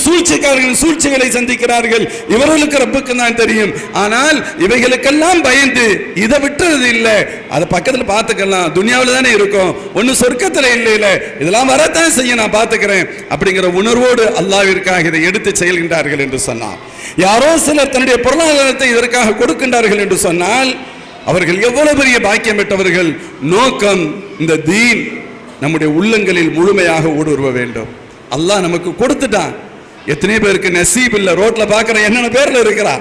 சூழ்ச்சிகளை சந்திக்கிறார்கள் இவர்களுக்கு ரப்புக்கு தான் தெரியும். ஆனால் இவைகளுக்கெல்லாம் பயந்து இதை விட்டுறது இல்லை. அதை பக்கத்தில் பார்த்துக்கலாம், துனியாவில் தானே இருக்கும், ஒன்னும் சொர்க்கத்தில் இல்லை, இதெல்லாம் வரத்தான் செய்ய, நான் பார்த்துக்கிறேன் அப்படிங்கிற உணர்வோடு அல்லாஹ்விற்காக இதை எடுத்து செயல்கின்றார்கள் என்று சொன்னார். யாரோ சிலர் தன்னுடைய பொருளாதாரத்தை இதற்காக கொடுக்கின்றார்கள் என்று சொன்னால் அவர்கள் எவ்வளவு பெரிய பாக்கியம் பெற்றவர்கள். நோக்கம் இந்த தீன் நம்முடைய உள்ளங்களில் முழுமையாக ஊடுருவ வேண்டும். அல்லாஹ் நமக்கு கொடுத்துட்டான். எத்தனை பேருக்கு நசீப் இல்ல, ரோட்ல பாக்குற என்னென்ன பேர்ல இருக்கிறா.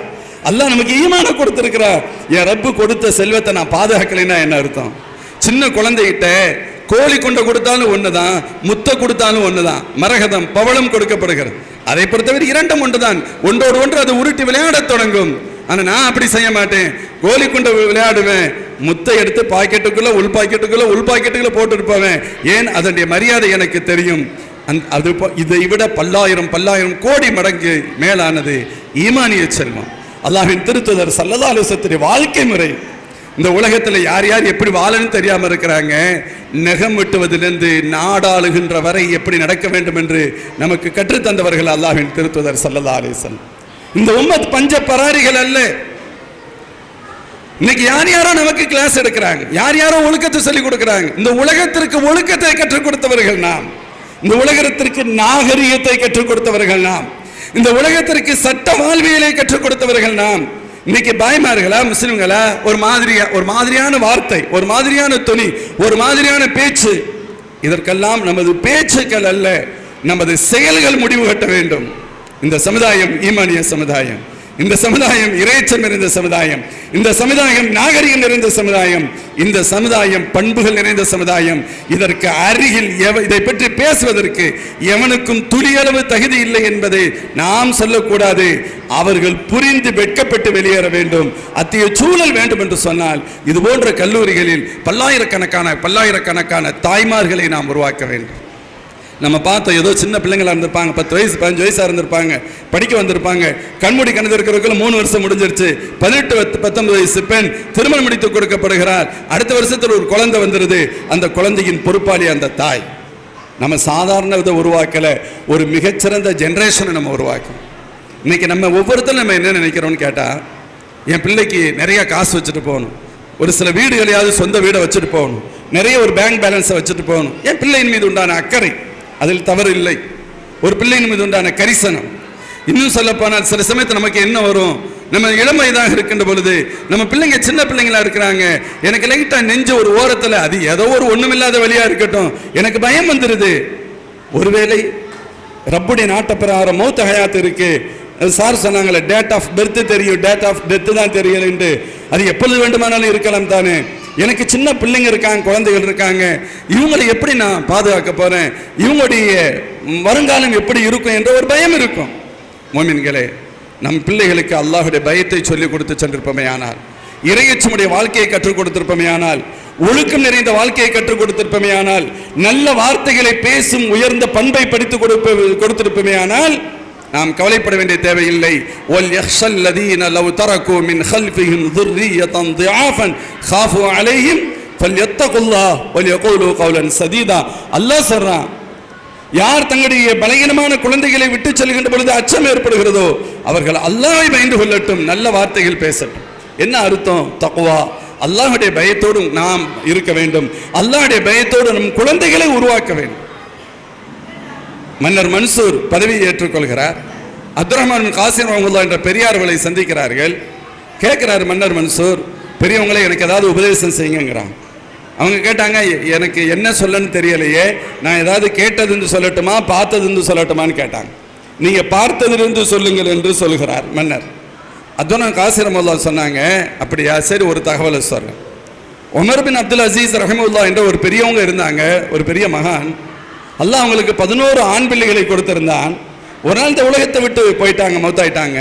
அல்லாஹ் நமக்கு ஈமான கொடுத்திருக்கிறார். என் ரப்பு கொடுத்த செல்வத்தை நான் பாதுகாக்கலைன்னா என்ன அர்த்தம்? சின்ன குழந்தைகிட்ட கோழி கொண்ட கொடுத்தாலும் ஒண்ணுதான், முத்த கொடுத்தாலும் ஒண்ணுதான், மரகதம் பவளம் கொடுக்கப்படுகிறது. அதை பொறுத்தவரை இரண்டும் ஒன்றுதான், ஒன்றோடு ஒன்று அது உருட்டி விளையாட தொடங்கும். ஆனா நான் அப்படி செய்ய மாட்டேன், கோழி கொண்டு விளையாடுவேன், முத்தை எடுத்து பாக்கெட்டுக்குள்ள உள் பாக்கெட்டுக்குள்ள போட்டு போவேன். ஏன்? அதனுடைய மரியாதை எனக்கு தெரியும். அது இதை விட பல்லாயிரம் கோடி மடங்கு மேலானது ஈமானிய செல்வம். அல்லாஹ்வின் திருத்தூதர் ஸல்லல்லாஹு அலைஹி வஸல்லம் வாழ்க்கை முறை. இந்த உலகத்தில் யார் யார் எப்படி வாழன்னு தெரியாம இருக்கிறாங்க. நகம் வெட்டுவதிலிருந்து நாடாளுகின்ற வரை எப்படி நடக்க வேண்டும் என்று நமக்கு கற்றுத்தந்தவர்கள் அல்லாஹ்வின் திருத்தூதர் ஸல்லல்லாஹு அலைஹி வஸல்லம். இந்த உம்மத் பஞ்ச பராரிகள் அல்ல. இன்னைக்கு யார் யாரோ நமக்கு கிளாஸ் எடுக்கிறாங்க, யார் யாரோ ஒழுக்கத்தை சொல்லிக் கொடுக்கிறாங்க. இந்த உலகத்திற்கு ஒழுக்கத்தை கற்றுக் கொடுத்தவர்கள் நாம், இந்த உலகத்திற்கு நாகரிகத்தை கற்றுக் கொடுத்தவர்கள் நாம், இந்த உலகத்திற்கு சட்ட வாழ்வியலை கற்றுக் கொடுத்தவர்கள் நாம். இன்னைக்கு பாய்மார்களா முஸ்லிம்களா ஒரு மாதிரியான வார்த்தை, ஒரு மாதிரியான துணி, ஒரு மாதிரியான பேச்சு. இதற்கெல்லாம் நமது பேச்சுக்கள் அல்ல, நமது செயல்கள் முடிவு கட்ட வேண்டும். இந்த சமுதாயம் ஈமானிய சமுதாயம், இந்த சமுதாயம் இறைச்சம் நிறைந்த சமுதாயம், இந்த சமுதாயம் நாகரிகம் நிறைந்த சமுதாயம், இந்த சமுதாயம் பண்புகள் நிறைந்த சமுதாயம். இதற்கு அருகில் இதை பற்றி பேசுவதற்கு எவனுக்கும் துளியளவு தகுதி இல்லை என்பதை நாம் சொல்லக்கூடாது. அவர்கள் புரிந்து வெட்கப்பட்டு வெளியேற வேண்டும். அத்தகைய சூழல் வேண்டும் என்று சொன்னால் இது போன்ற கல்லூரிகளில் பல்லாயிரக்கணக்கான தாய்மார்களை நாம் உருவாக்க வேண்டும். நம்ம பார்த்தோம், ஏதோ சின்ன பிள்ளைங்களா இருந்திருப்பாங்க, 10 வயசு 15 வயசா இருந்திருப்பாங்க, படிக்க வந்திருப்பாங்க. கண்மூடி கணதிருக்கிறவர்கள் 3 வருஷம் முடிஞ்சிருச்சு. 18-19 வயசு பெண் திருமணம் முடித்து கொடுக்கப்படுகிறார். அடுத்த வருஷத்தில் ஒரு குழந்தை வந்துருது. அந்த குழந்தையின் பொறுப்பாளி அந்த தாய். நம்ம சாதாரண இதை உருவாக்கல, ஒரு மிகச்சிறந்த ஜெனரேஷனை நம்ம உருவாக்கணும். இன்னைக்கு நம்ம ஒவ்வொருத்தரும் நம்ம என்ன நினைக்கிறோம்னு கேட்டா, என் பிள்ளைக்கு நிறைய காசு வச்சுட்டு போகணும், ஒரு சில வீடுகளையாவது சொந்த வீடை வச்சுட்டு போகணும், நிறைய ஒரு பேங்க் பேலன்ஸை வச்சுட்டு போகணும். என் பிள்ளையின் மீது உண்டான அக்கறை, அதில் தவறு இல்லை. ஒரு பிள்ளையின் மீது உண்டான கரிசனம். இன்னும் சொல்ல போனால் சில சமயத்தில் நமக்கு என்ன வரும், நம்ம இளமையாக இருக்கின்ற பொழுது நம்ம பிள்ளைங்க சின்ன பிள்ளைங்களா இருக்கிறாங்க, எனக்கு லைட்டா நெஞ்ச ஒரு ஓரத்தில் அது ஏதோ ஒரு ஒண்ணுமில்லாத வழியா இருக்கட்டும், எனக்கு பயம் வந்துருது. ஒருவேளை ரப்புடைய நாட்ட பிரகாரம் மௌத் ஹயாத் இருக்கு. சார் சொன்னாங்களே, டேட் ஆஃப் பர்த் தெரியும், டேட் ஆஃப் டெத் தான் தெரியல என்று. அது எப்பொழுது வேண்டுமானாலும் இருக்கலாம் தானே. எனக்கு சின்ன பிள்ளைங்க இருக்காங்க, குழந்தைகள் இருக்காங்க, இவங்களை எப்படி நான் பாதுகாக்க போறேன், இவங்களுடைய வருங்காலம் எப்படி இருக்கும் என்ற ஒரு பயம் இருக்கும். மோமின்களே, நம் பிள்ளைகளுக்கு அல்லாஹ்வுடைய பயத்தை சொல்லிக் கொடுத்து சென்றிருப்பமையானால், இறையச்சமுடைய வாழ்க்கையை கற்றுக் கொடுத்திருப்பமையானால், ஒழுக்கம் நிறைந்த வாழ்க்கையை கற்றுக் கொடுத்திருப்பமையானால், நல்ல வார்த்தைகளை பேசும் உயர்ந்த பண்பை படித்து கொடுத்திருப்பமையானால் நாம் கவலைப்பட வேண்டிய தேவையில்லை. வல் யக்ஷல் லதீன லவ் தரகு மின் خلفهم ذرية ضعافا خافوا عليهم فليتقوا الله وليقولوا قولا سديدا. அல்லாஹ் சொல்றான், யார் தங்களுடைய பலகீனமான குழந்தைகளை விட்டு செல்கின்ற பொழுது அச்சம் ஏற்படுகிறதோ அவர்கள் அல்லாஹ்வை பயந்து கொள்ளட்டும், நல்ல வார்த்தைகள் பேசட்டும். என்ன அர்த்தம்? தக்வா, அல்லாஹ்வுடைய பயத்தோடு நாம் இருக்க வேண்டும். அல்லாஹ்வுடைய பயத்தோடு நம் குழந்தைகளை உருவாக்க வேண்டும். மன்னர் மன்சூர் பதவியை ஏற்றுக்கொள்கிறார். அப்துர்ரஹ்மான் பின் காசிம் ரஹ்மத்துல்லாஹி என்ற பெரியார்களை சந்திக்கிறார்கள். கேட்கிறார் மன்னர் மன்சூர், பெரியவங்களை எனக்கு ஏதாவது உபதேசம் செய்யுங்கிறாங்க. அவங்க கேட்டாங்க, எனக்கு என்ன சொல்லன்னு தெரியலையே, நான் ஏதாவது கேட்டதுன்னு சொல்லட்டுமா பார்த்ததுன்னு சொல்லட்டுமான்னு கேட்டாங்க. நீங்க பார்த்ததிலிருந்து சொல்லுங்கள் என்று சொல்கிறார் மன்னர். அத்வனா காசி ரஹ்மத்துல்லாஹி சொன்னாங்க, அப்படியா, சரி ஒரு தகவலை சொல்றேன். உமர் பின் அப்துல் அசீஸ் ரஹ்மத்துல்லாஹ் என்ற ஒரு பெரியவங்க இருந்தாங்க, ஒரு பெரிய மகான். அல்லாஹ் அவங்களுக்கு 11 ஆண் பிள்ளைகளை கொடுத்திருந்தான். ஒரு நாள் இந்த உலகத்தை விட்டு போயிட்டாங்க, மௌத்தாயிட்டாங்க.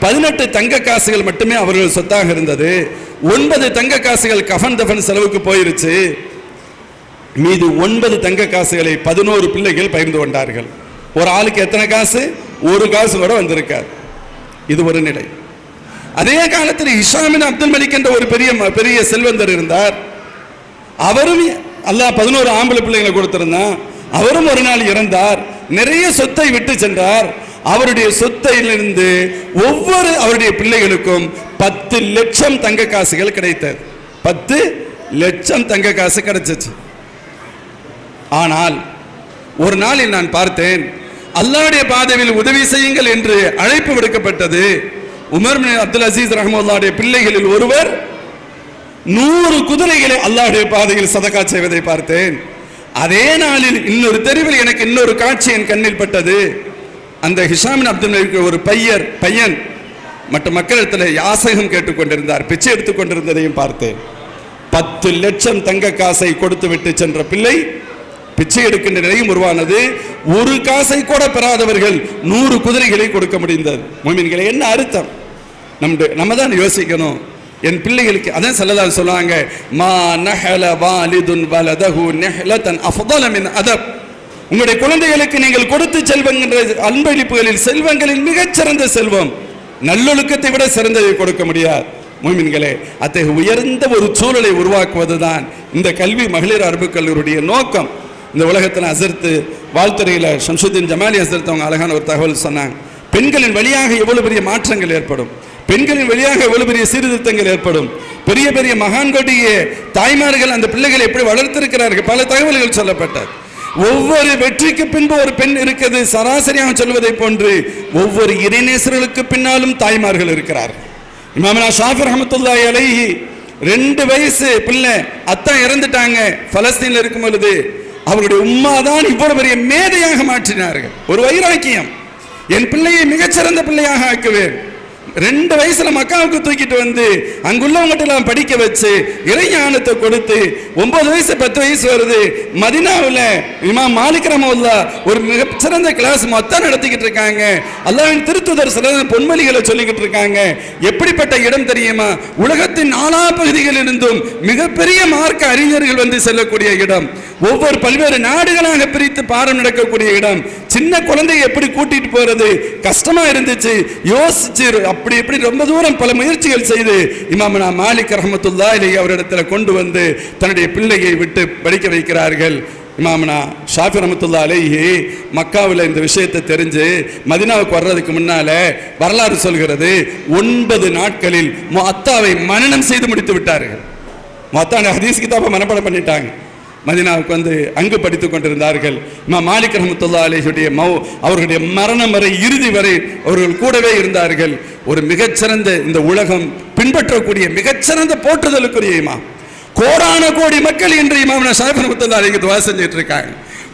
18 தங்க காசுகள் மட்டுமே அவர்கள் சொத்தாக இருந்தது. 9 தங்க காசுகள் கஃபன் தஃபன் செலவுக்கு போயிருச்சு. மீது 9 தங்க காசுகளை 11 பிள்ளைகள் பகிர்ந்து கொண்டார்கள். ஒரு ஆளுக்கு எத்தனை காசு? ஒரு காசு கூட வந்திருக்காது. இது ஒரு நிலை. அதே காலத்தில் ஹிஷாம் பின் அப்துல் மலிக் என்ற ஒரு பெரிய செல்வந்தர் இருந்தார். அவரும் அல்லாஹ் 11 ஆம்பளை பிள்ளைகளை கொடுத்திருந்தான். அவரும் ஒரு நாள் இறந்தார். நிறைய சொத்தை விட்டு சென்றார். அவருடைய சொத்திலிருந்து ஒவ்வொரு அவருடைய பிள்ளைகளுக்கும் 10 லட்சம் தங்க காசுகள் கிடைத்தது. 10 லட்சம் தங்க காசு கிடைச்சிச்சு. ஆனால் ஒரு நாளில் நான் பார்த்தேன், அல்லாஹ்வுடைய பாதையில் உதவி செய்யுங்கள் என்று அழைப்பு விடுக்கப்பட்டது. உமர் பின் அப்துல் அசீஸ் ரஹ்மத்துல்லாஹுடைய பிள்ளைகளில் ஒருவர் 100 குதிரைகளை அல்லாஹ்வுடைய பாதையில் சதகா செய்வதை பார்த்தேன். அதே நாளில் இன்னொரு தெருவில் எனக்கு இன்னொரு காட்சி என் கண்ணில் பட்டது. அந்த ஹிஷாம் பின் அப்துல் மலிக் ஒரு பையன் மற்ற மக்களிடத்தில் யாசகம் கேட்டுக்கொண்டிருந்தார், பிச்சை எடுத்துக் கொண்டிருந்ததையும் பார்த்தேன். 10 லட்சம் தங்க காசை கொடுத்து விட்டு சென்ற பிள்ளை பிச்சை எடுக்கின்ற நிலையும் உருவானது. ஒரு காசை கூட பெறாதவர்கள் 100 குதிரைகளை கொடுக்க முடிந்தது. முஃமின்களே, என்ன அர்த்தம்? நம்ம தான் யோசிக்கணும். என் பிள்ளைகளுக்கு அதான் ஸல்லல்லாஹு அலைஹி சொல்லுவாங்க, மா நஹல வாலிதுன் வலதஹு நஹலதன் அஃதல மின் அதப். உங்களுடைய குழந்தைகளுக்கு நீங்கள் கொடுத்து செல்வங்கிற அன்பளிப்புகளில் செல்வங்களில் மிகச்சிறந்த செல்வம் நல்லொழுக்கத்தை விட சிறந்ததை கொடுக்க முடியாது. முஃமின்களே, அத்தகைய உயர்ந்த ஒரு சூழலை உருவாக்குவதுதான் இந்த கல்வி மகளிர் அரபுக் கல்லூரியுடைய நோக்கம். இந்த உலகத்தில் ஹஸரத் வாழ்த்துறையில் ஷம்சுத்தீன் ஜமாலி ஹஸரத் அவங்க அழகான ஒரு தகவல் சொன்னாங்க. பெண்களின் வழியாக எவ்வளவு பெரிய மாற்றங்கள் ஏற்படும், பெண்களின் வழியாக எவ்வளவு பெரிய சீர்திருத்தங்கள் ஏற்படும். பெரிய பெரிய மகான்களுடைய தாய்மார்கள் அந்த பிள்ளைகளை எப்படி வளர்த்திருக்கிறார்கள். பல தகவல்கள் சொல்லப்பட்டது. ஒவ்வொரு வெற்றிக்கு பின்பு ஒரு பெண் இருக்குது. சராசரியாக சொல்வதை போன்று ஒவ்வொரு இறைநேசர்களுக்கு பின்னாலும் தாய்மார்கள் இருக்கிறார்கள். இமாமனா ஷாஃபி ரஹ்மத்துல்லாஹி அலைஹி 2 வயசு பிள்ளை அத்தா இறந்துட்டாங்க. பலஸ்தீனில் இருக்கும் பொழுது அவருடைய உம்மா தான் இவ்வளவு பெரிய மேதையாக மாற்றினார்கள். ஒரு வைராக்கியம், என் பிள்ளையை மிகச்சிறந்த பிள்ளையாக ஆக்குவேன். 2 வயசுல மக்காவுக்கு தூக்கிட்டு வந்து அங்குள்ளவங்கிட்ட படிக்க வச்சு இறைஞானத்தை கொடுத்து 9 வயசு 10 வயசு வருது. மதீனாவில் இமாம் மாலிக் ரஹ்மத்துல்லாஹ் ஒரு மிகச்சிறந்த கிளாஸ் மொத்தம் நடத்திக்கிட்டு இருக்காங்க. அல்லாஹ்வின் திருத்துதர் சில பொன்மொழிகளை சொல்லிக்கிட்டு இருக்காங்க. எப்படிப்பட்ட இடம் தெரியுமா? உலகத்தின் நாலா பகுதிகளிலிருந்தும் மிகப்பெரிய மார்க்க அறிஞர்கள் வந்து செல்லக்கூடிய இடம். ஒவ்வொரு பல்வேறு நாடுகளாக பிரித்து பாடம் நடக்கக்கூடிய இடம். சின்ன குழந்தையை எப்படி கூட்டிட்டு போறது கஷ்டமா இருந்துச்சு. யோசிச்சு அப்படி எப்படி ரொம்ப தூரம் பல முயற்சிகள் செய்து இமாமனா மாலிக் ரஹ்மத்துல்லாஹி அலைஹி அவரிடத்தில் கொண்டு வந்து தன்னுடைய பிள்ளையை விட்டு படிக்க வைக்கிறார்கள். இமாமனா ஷாஃபி ரஹ்மத்துல்லாஹி அலைஹி மக்காவில் இந்த விஷயத்தை தெரிஞ்சு மதீனாவுக்கு வர்றதுக்கு முன்னால வரலாறு சொல்கிறது, 9 நாட்களில் முஅத்தாவை மனனம் செய்து முடித்து விட்டார்கள். முஅத்தான ஹதீஸ் கிதாபை மனப்பாடம் பண்ணிட்டாங்க. மதீனாவுக்கு வந்து அங்கு படித்துக் கொண்டிருந்தார்கள். இமாம் மாலிக் ரஹ்மத்துல்லாஹி அலைஹியுடைய அவர்களுடைய மரணம் வரை இறுதி வரை அவர்கள் கூடவே இருந்தார்கள். ஒரு மிகச்சிறந்த இந்த உலகம் பின்பற்றக்கூடிய மிகச்சிறந்த போற்றுதலுக்குரிய இமாம். கோடான கோடி மக்கள் இன்று இமாம் ஷாஃபி ரஹ்மத்துல்லாஹி அலைஹி துஆ செஞ்சிட்டு இருக்காங்க.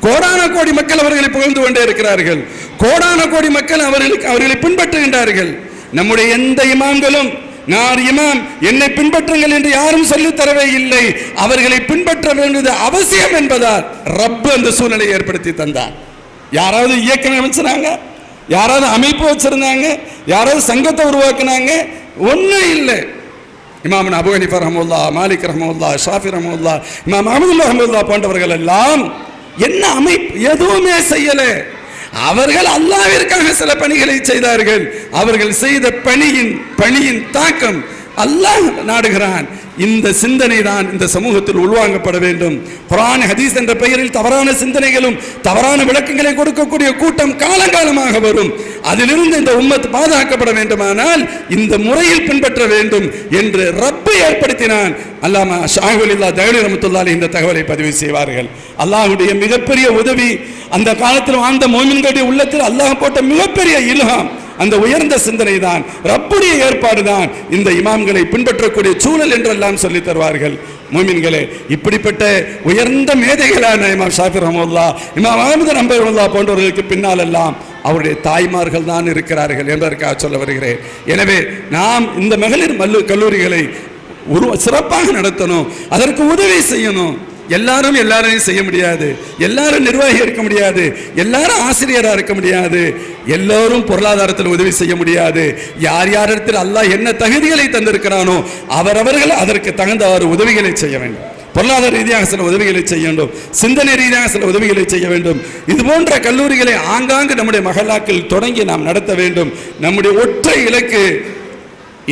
கோடான கோடி மக்கள் அவர்களை புகழ்ந்து கொண்டே இருக்கிறார்கள். கோடான கோடி மக்கள் அவர்களை பின்பற்றுகின்றார்கள். நம்முடைய எந்த இமாம்களும் நான் இமாம் என்னை பின்பற்றுங்கள் என்று யாரும் சொல்லித் தரவே இல்லை. அவர்களை பின்பற்ற வேண்டியது அவசியம் என்பதால் ரப்பு அந்த சூழ்நிலையை ஏற்படுத்தி தந்தார். யாராவது இயக்கம் அமைச்சினாங்க, யாராவது அமைப்பு வச்சிருந்தாங்க, யாராவது சங்கத்தை உருவாக்குனாங்க? ஒன்றும் இல்லை. இமாம் அபூ ஹனீஃபா ரஹ்மத்துல்லாஹ், மாலிக் ரஹ்மத்துல்லாஹ், ஷாஃபி ரஹ்மத்துல்லாஹ், இமாம் அஹ்மது ரஹ்மத்துல்லாஹ் போன்றவர்கள் எல்லாம் என்ன அமைப்பு எதுவுமே செய்யல. அவர்கள் அல்லாஹ்விற்காக சில பணிகளை செய்தார்கள். அவர்கள் செய்த பணியின் தாக்கம் அல்லாஹ் நாடுகிறான். இந்த சிந்தனை தான் இந்த சமூகத்தில் உள்வாங்கப்பட வேண்டும். குர்ஆன் ஹதீஸ் என்ற பெயரில் தவறான சிந்தனைகளும் தவறான விளக்கங்களை கொடுக்கக்கூடிய கூட்டம் காலங்காலமாக வரும். அதிலிருந்து இந்த உம்மத் பாதுகாக்கப்பட வேண்டுமானால் இந்த முறையில் பின்பற்ற வேண்டும் என்று ரப்பை ஏற்படுத்தினான். அல்லாமா ஷாஹுலில்லா தஹ்லி ரஹ்மத்துல்லாஹி அலைஹி இந்த தகவலை பதிவு செய்வார்கள். அல்லாஹ்வுடைய மிகப்பெரிய உதவி அந்த காலத்தில் வாழ்ந்த முஃமின்களுடைய உள்ளத்தில் அல்லாஹ் போட்ட மிகப்பெரிய இல்ஹாம், அந்த உயர்ந்த சிந்தனை தான், ரப்புடைய ஏற்பாடு தான் இந்த இமாம்களை பின்பற்றக்கூடிய சூழல் என்றெல்லாம் சொல்லி தருவார்கள். மூமின்களே, இப்படிப்பட்ட உயர்ந்த மேதைகளான இமாம் ஷாஃபி ரஹ்மத்துல்லாஹ், இமாம் அஹ்மது ரஹ்மத்துல்லாஹ் போன்றவர்களுக்கு பின்னால் எல்லாம் அவருடைய தாய்மார்கள் தான் இருக்கிறார்கள் என்பதற்காக சொல்ல வருகிறேன். எனவே நாம் இந்த மகளிர் கல்லூரிகளை சிறப்பாக நடத்தணும், அதற்கு உதவி செய்யணும். எல்லாரும் எல்லாரையும் செய்ய முடியாது, எல்லாரும் நிர்வாகி இருக்க முடியாது, எல்லாரும் ஆசிரியராக இருக்க முடியாது, எல்லோரும் பொருளாதாரத்தில் உதவி செய்ய முடியாது. யார் யாரிடத்தில் அல்லாஹ் என்ன தகுதிகளை தந்திருக்கிறானோ அவரவர்கள் அதற்கு தகுந்தவாறு உதவிகளை செய்ய வேண்டும். பொருளாதார ரீதியாக சில உதவிகளை செய்ய வேண்டும், சிந்தனை ரீதியாக சில உதவிகளை செய்ய வேண்டும். இது போன்ற கல்லூரிகளை ஆங்காங்கு நம்முடைய மஹல்லாக்கள் தொடங்கி நாம் நடத்த வேண்டும். நம்முடைய ஒற்றை இலக்கு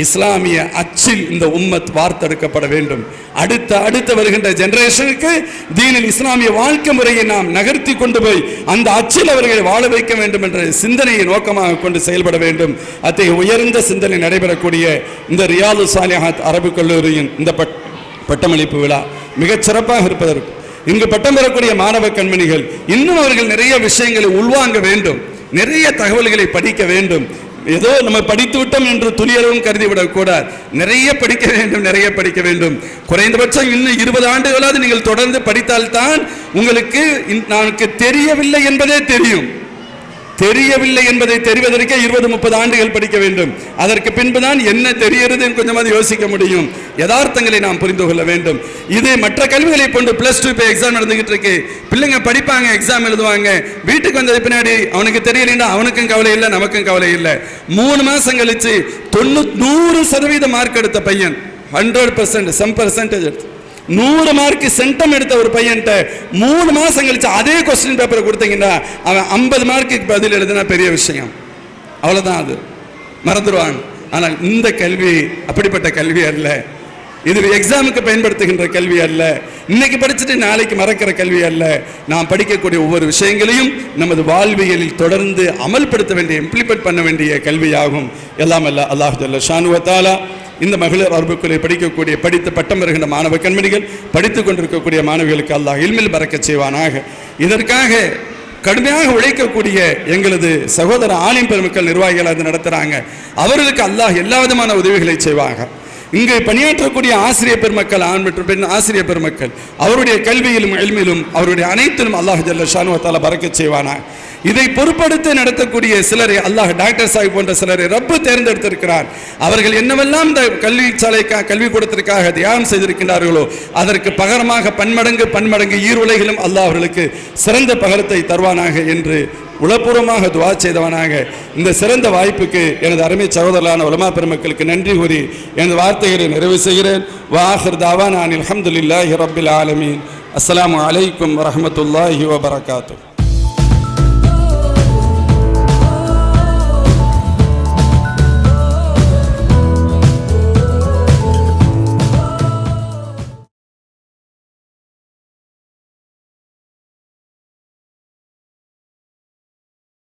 இஸ்லாமிய அச்சில் இந்த உம்மத் வார்த்தெடுக்கப்பட வேண்டும். அடுத்த வருகின்ற ஜெனரேஷனுக்கு தீனில் இஸ்லாமிய வாழ்க்கை முறையை நாம் நகர்த்தி கொண்டு போய் அந்த அச்சில் அவர்களை வாழ வைக்க வேண்டும் என்ற சிந்தனையை நோக்கமாக கொண்டு செயல்பட வேண்டும். அத்தகைய உயர்ந்த சிந்தனை நடைபெறக்கூடிய இந்த ரியாது சாலிஹாத் அரபு கல்லூரியின் இந்த பட்டமளிப்பு விழா மிகச் சிறப்பாக இருப்பதற்கு இங்கு பட்டம் பெறக்கூடிய மாணவ கண்மணிகள் இன்னும் அவர்கள் நிறைய விஷயங்களை உள்வாங்க வேண்டும், நிறைய தகவல்களை படிக்க வேண்டும். ஏதோ நம்ம படித்து விட்டோம் என்று துணியளவும் கருதிவிடக்கூடாது. நிறைய படிக்க வேண்டும். குறைந்தபட்சம் இன்னும் 20 ஆண்டுகளாவது நீங்கள் தொடர்ந்து படித்தால்தான் உங்களுக்கு நமக்கு தெரியவில்லை என்பதே தெரியும். தெரியவில்லை என்பதை தெரிவதற்கே 20-30 ஆண்டுகள் படிக்க வேண்டும். அதற்கு பின்புதான் என்ன தெரிகிறது கொஞ்சமாவது யோசிக்க முடியும். யதார்த்தங்களை நாம் புரிந்து கொள்ள வேண்டும். இது மற்ற கல்விகளை போன்று +2 இப்போ எக்ஸாம் நடந்துகிட்டு இருக்கு. பிள்ளைங்க படிப்பாங்க, எக்ஸாம் எழுதுவாங்க, வீட்டுக்கு வந்தது பின்னாடி அவனுக்கு தெரியலைன்னா அவனுக்கும் கவலை இல்லை, நமக்கும் கவலை இல்லை. 3 மாசம் கழிச்சு 100% மார்க் எடுத்த பையன் 100% some percentage எடுத்து 100 மார்க் சென்டம் எடுத்த ஒரு பையன்ட்ட 3 மாசம் கழிச்சு அதே கொஸ்டின் பேப்பரை கொடுத்தீங்கன்னா அவன் 50 மார்க்குக்கு பதில் எழுதுனா பெரிய விஷயம். அவ்வளவுதான், அது மறந்துடுவாங்க. ஆனால் இந்த கல்வி அப்படிப்பட்ட கல்வி அல்ல. இது எக்ஸாமுக்கு பயன்படுத்துகின்ற கல்வி அல்ல. இன்னைக்கு படிச்சுட்டு நாளைக்கு மறக்கிற கல்வி அல்ல. நாம் படிக்கக்கூடிய ஒவ்வொரு விஷயங்களையும் நமது வாழ்வியலில் தொடர்ந்து அமல்படுத்த வேண்டிய, இம்ப்ளிமெண்ட் பண்ண வேண்டிய கல்வியாகும். எல்லாம் அல்ல அல்லாஹ் ஜல்ல ஷானு வ தஆலா இந்த மகளிர் அரபுக்குள்ளே படிக்கக்கூடிய படித்து பட்டம் பெறுகின்ற மாணவ கண்மணிகள், படித்துக் கொண்டிருக்கக்கூடிய மாணவிகளுக்கு அல்லாஹ் இல்மில் பரக்கத் செய்வானாக. இதற்காக கடுமையாக உழைக்கக்கூடிய எங்களது சகோதர ஆலிம் பெருமக்கள் நிர்வாகிகள் அது நடத்துகிறாங்க. அவர்களுக்கு அல்லாஹ் எல்லா விதமான உதவிகளை செய்வாங்க. இங்கு பணியாற்றக்கூடிய ஆசிரியர் பெருமக்கள், ஆண் மற்றும் பெண் ஆசிரியர் பெருமக்கள், அவருடைய கல்வியிலும் இல்மிலும் அவருடைய அனைத்திலும் அல்லாஹ் ஜல்ல ஷானு வ தஆலா பரக்கத் செய்வானாக. இதை பொறுப்படுத்தி நடத்தக்கூடிய சிலரை அல்லாஹ் டாக்டர் சாஹிப் போன்ற சிலரை ரப்பு தேர்ந்தெடுத்திருக்கிறார். அவர்கள் என்னவெல்லாம் இந்த கல்விக்கூடத்திற்காக தியாகம் செய்திருக்கின்றார்களோ அதற்கு பகரமாக பன்மடங்கு ஈருலகிலும் அல்லாஹ் அவர்களுக்கு சிறந்த பகரத்தை தருவானாக என்று உளப்பூர்வமாக துஆ செய்தவனாக இந்த சிறந்த வாய்ப்புக்கு எனது அருமை சகோதரரான உலமா பெருமக்களுக்கு நன்றி கூறி எனது வார்த்தைகளை நிறைவு செய்கிறேன். வாஹிர் தாவானா அல்ஹம்துலில்லாஹி ரப்பில் ஆலமீன். அஸ்ஸலாமு அலைக்கும் வரஹ்மத்துல்லாஹி வபரகாத்துஹு.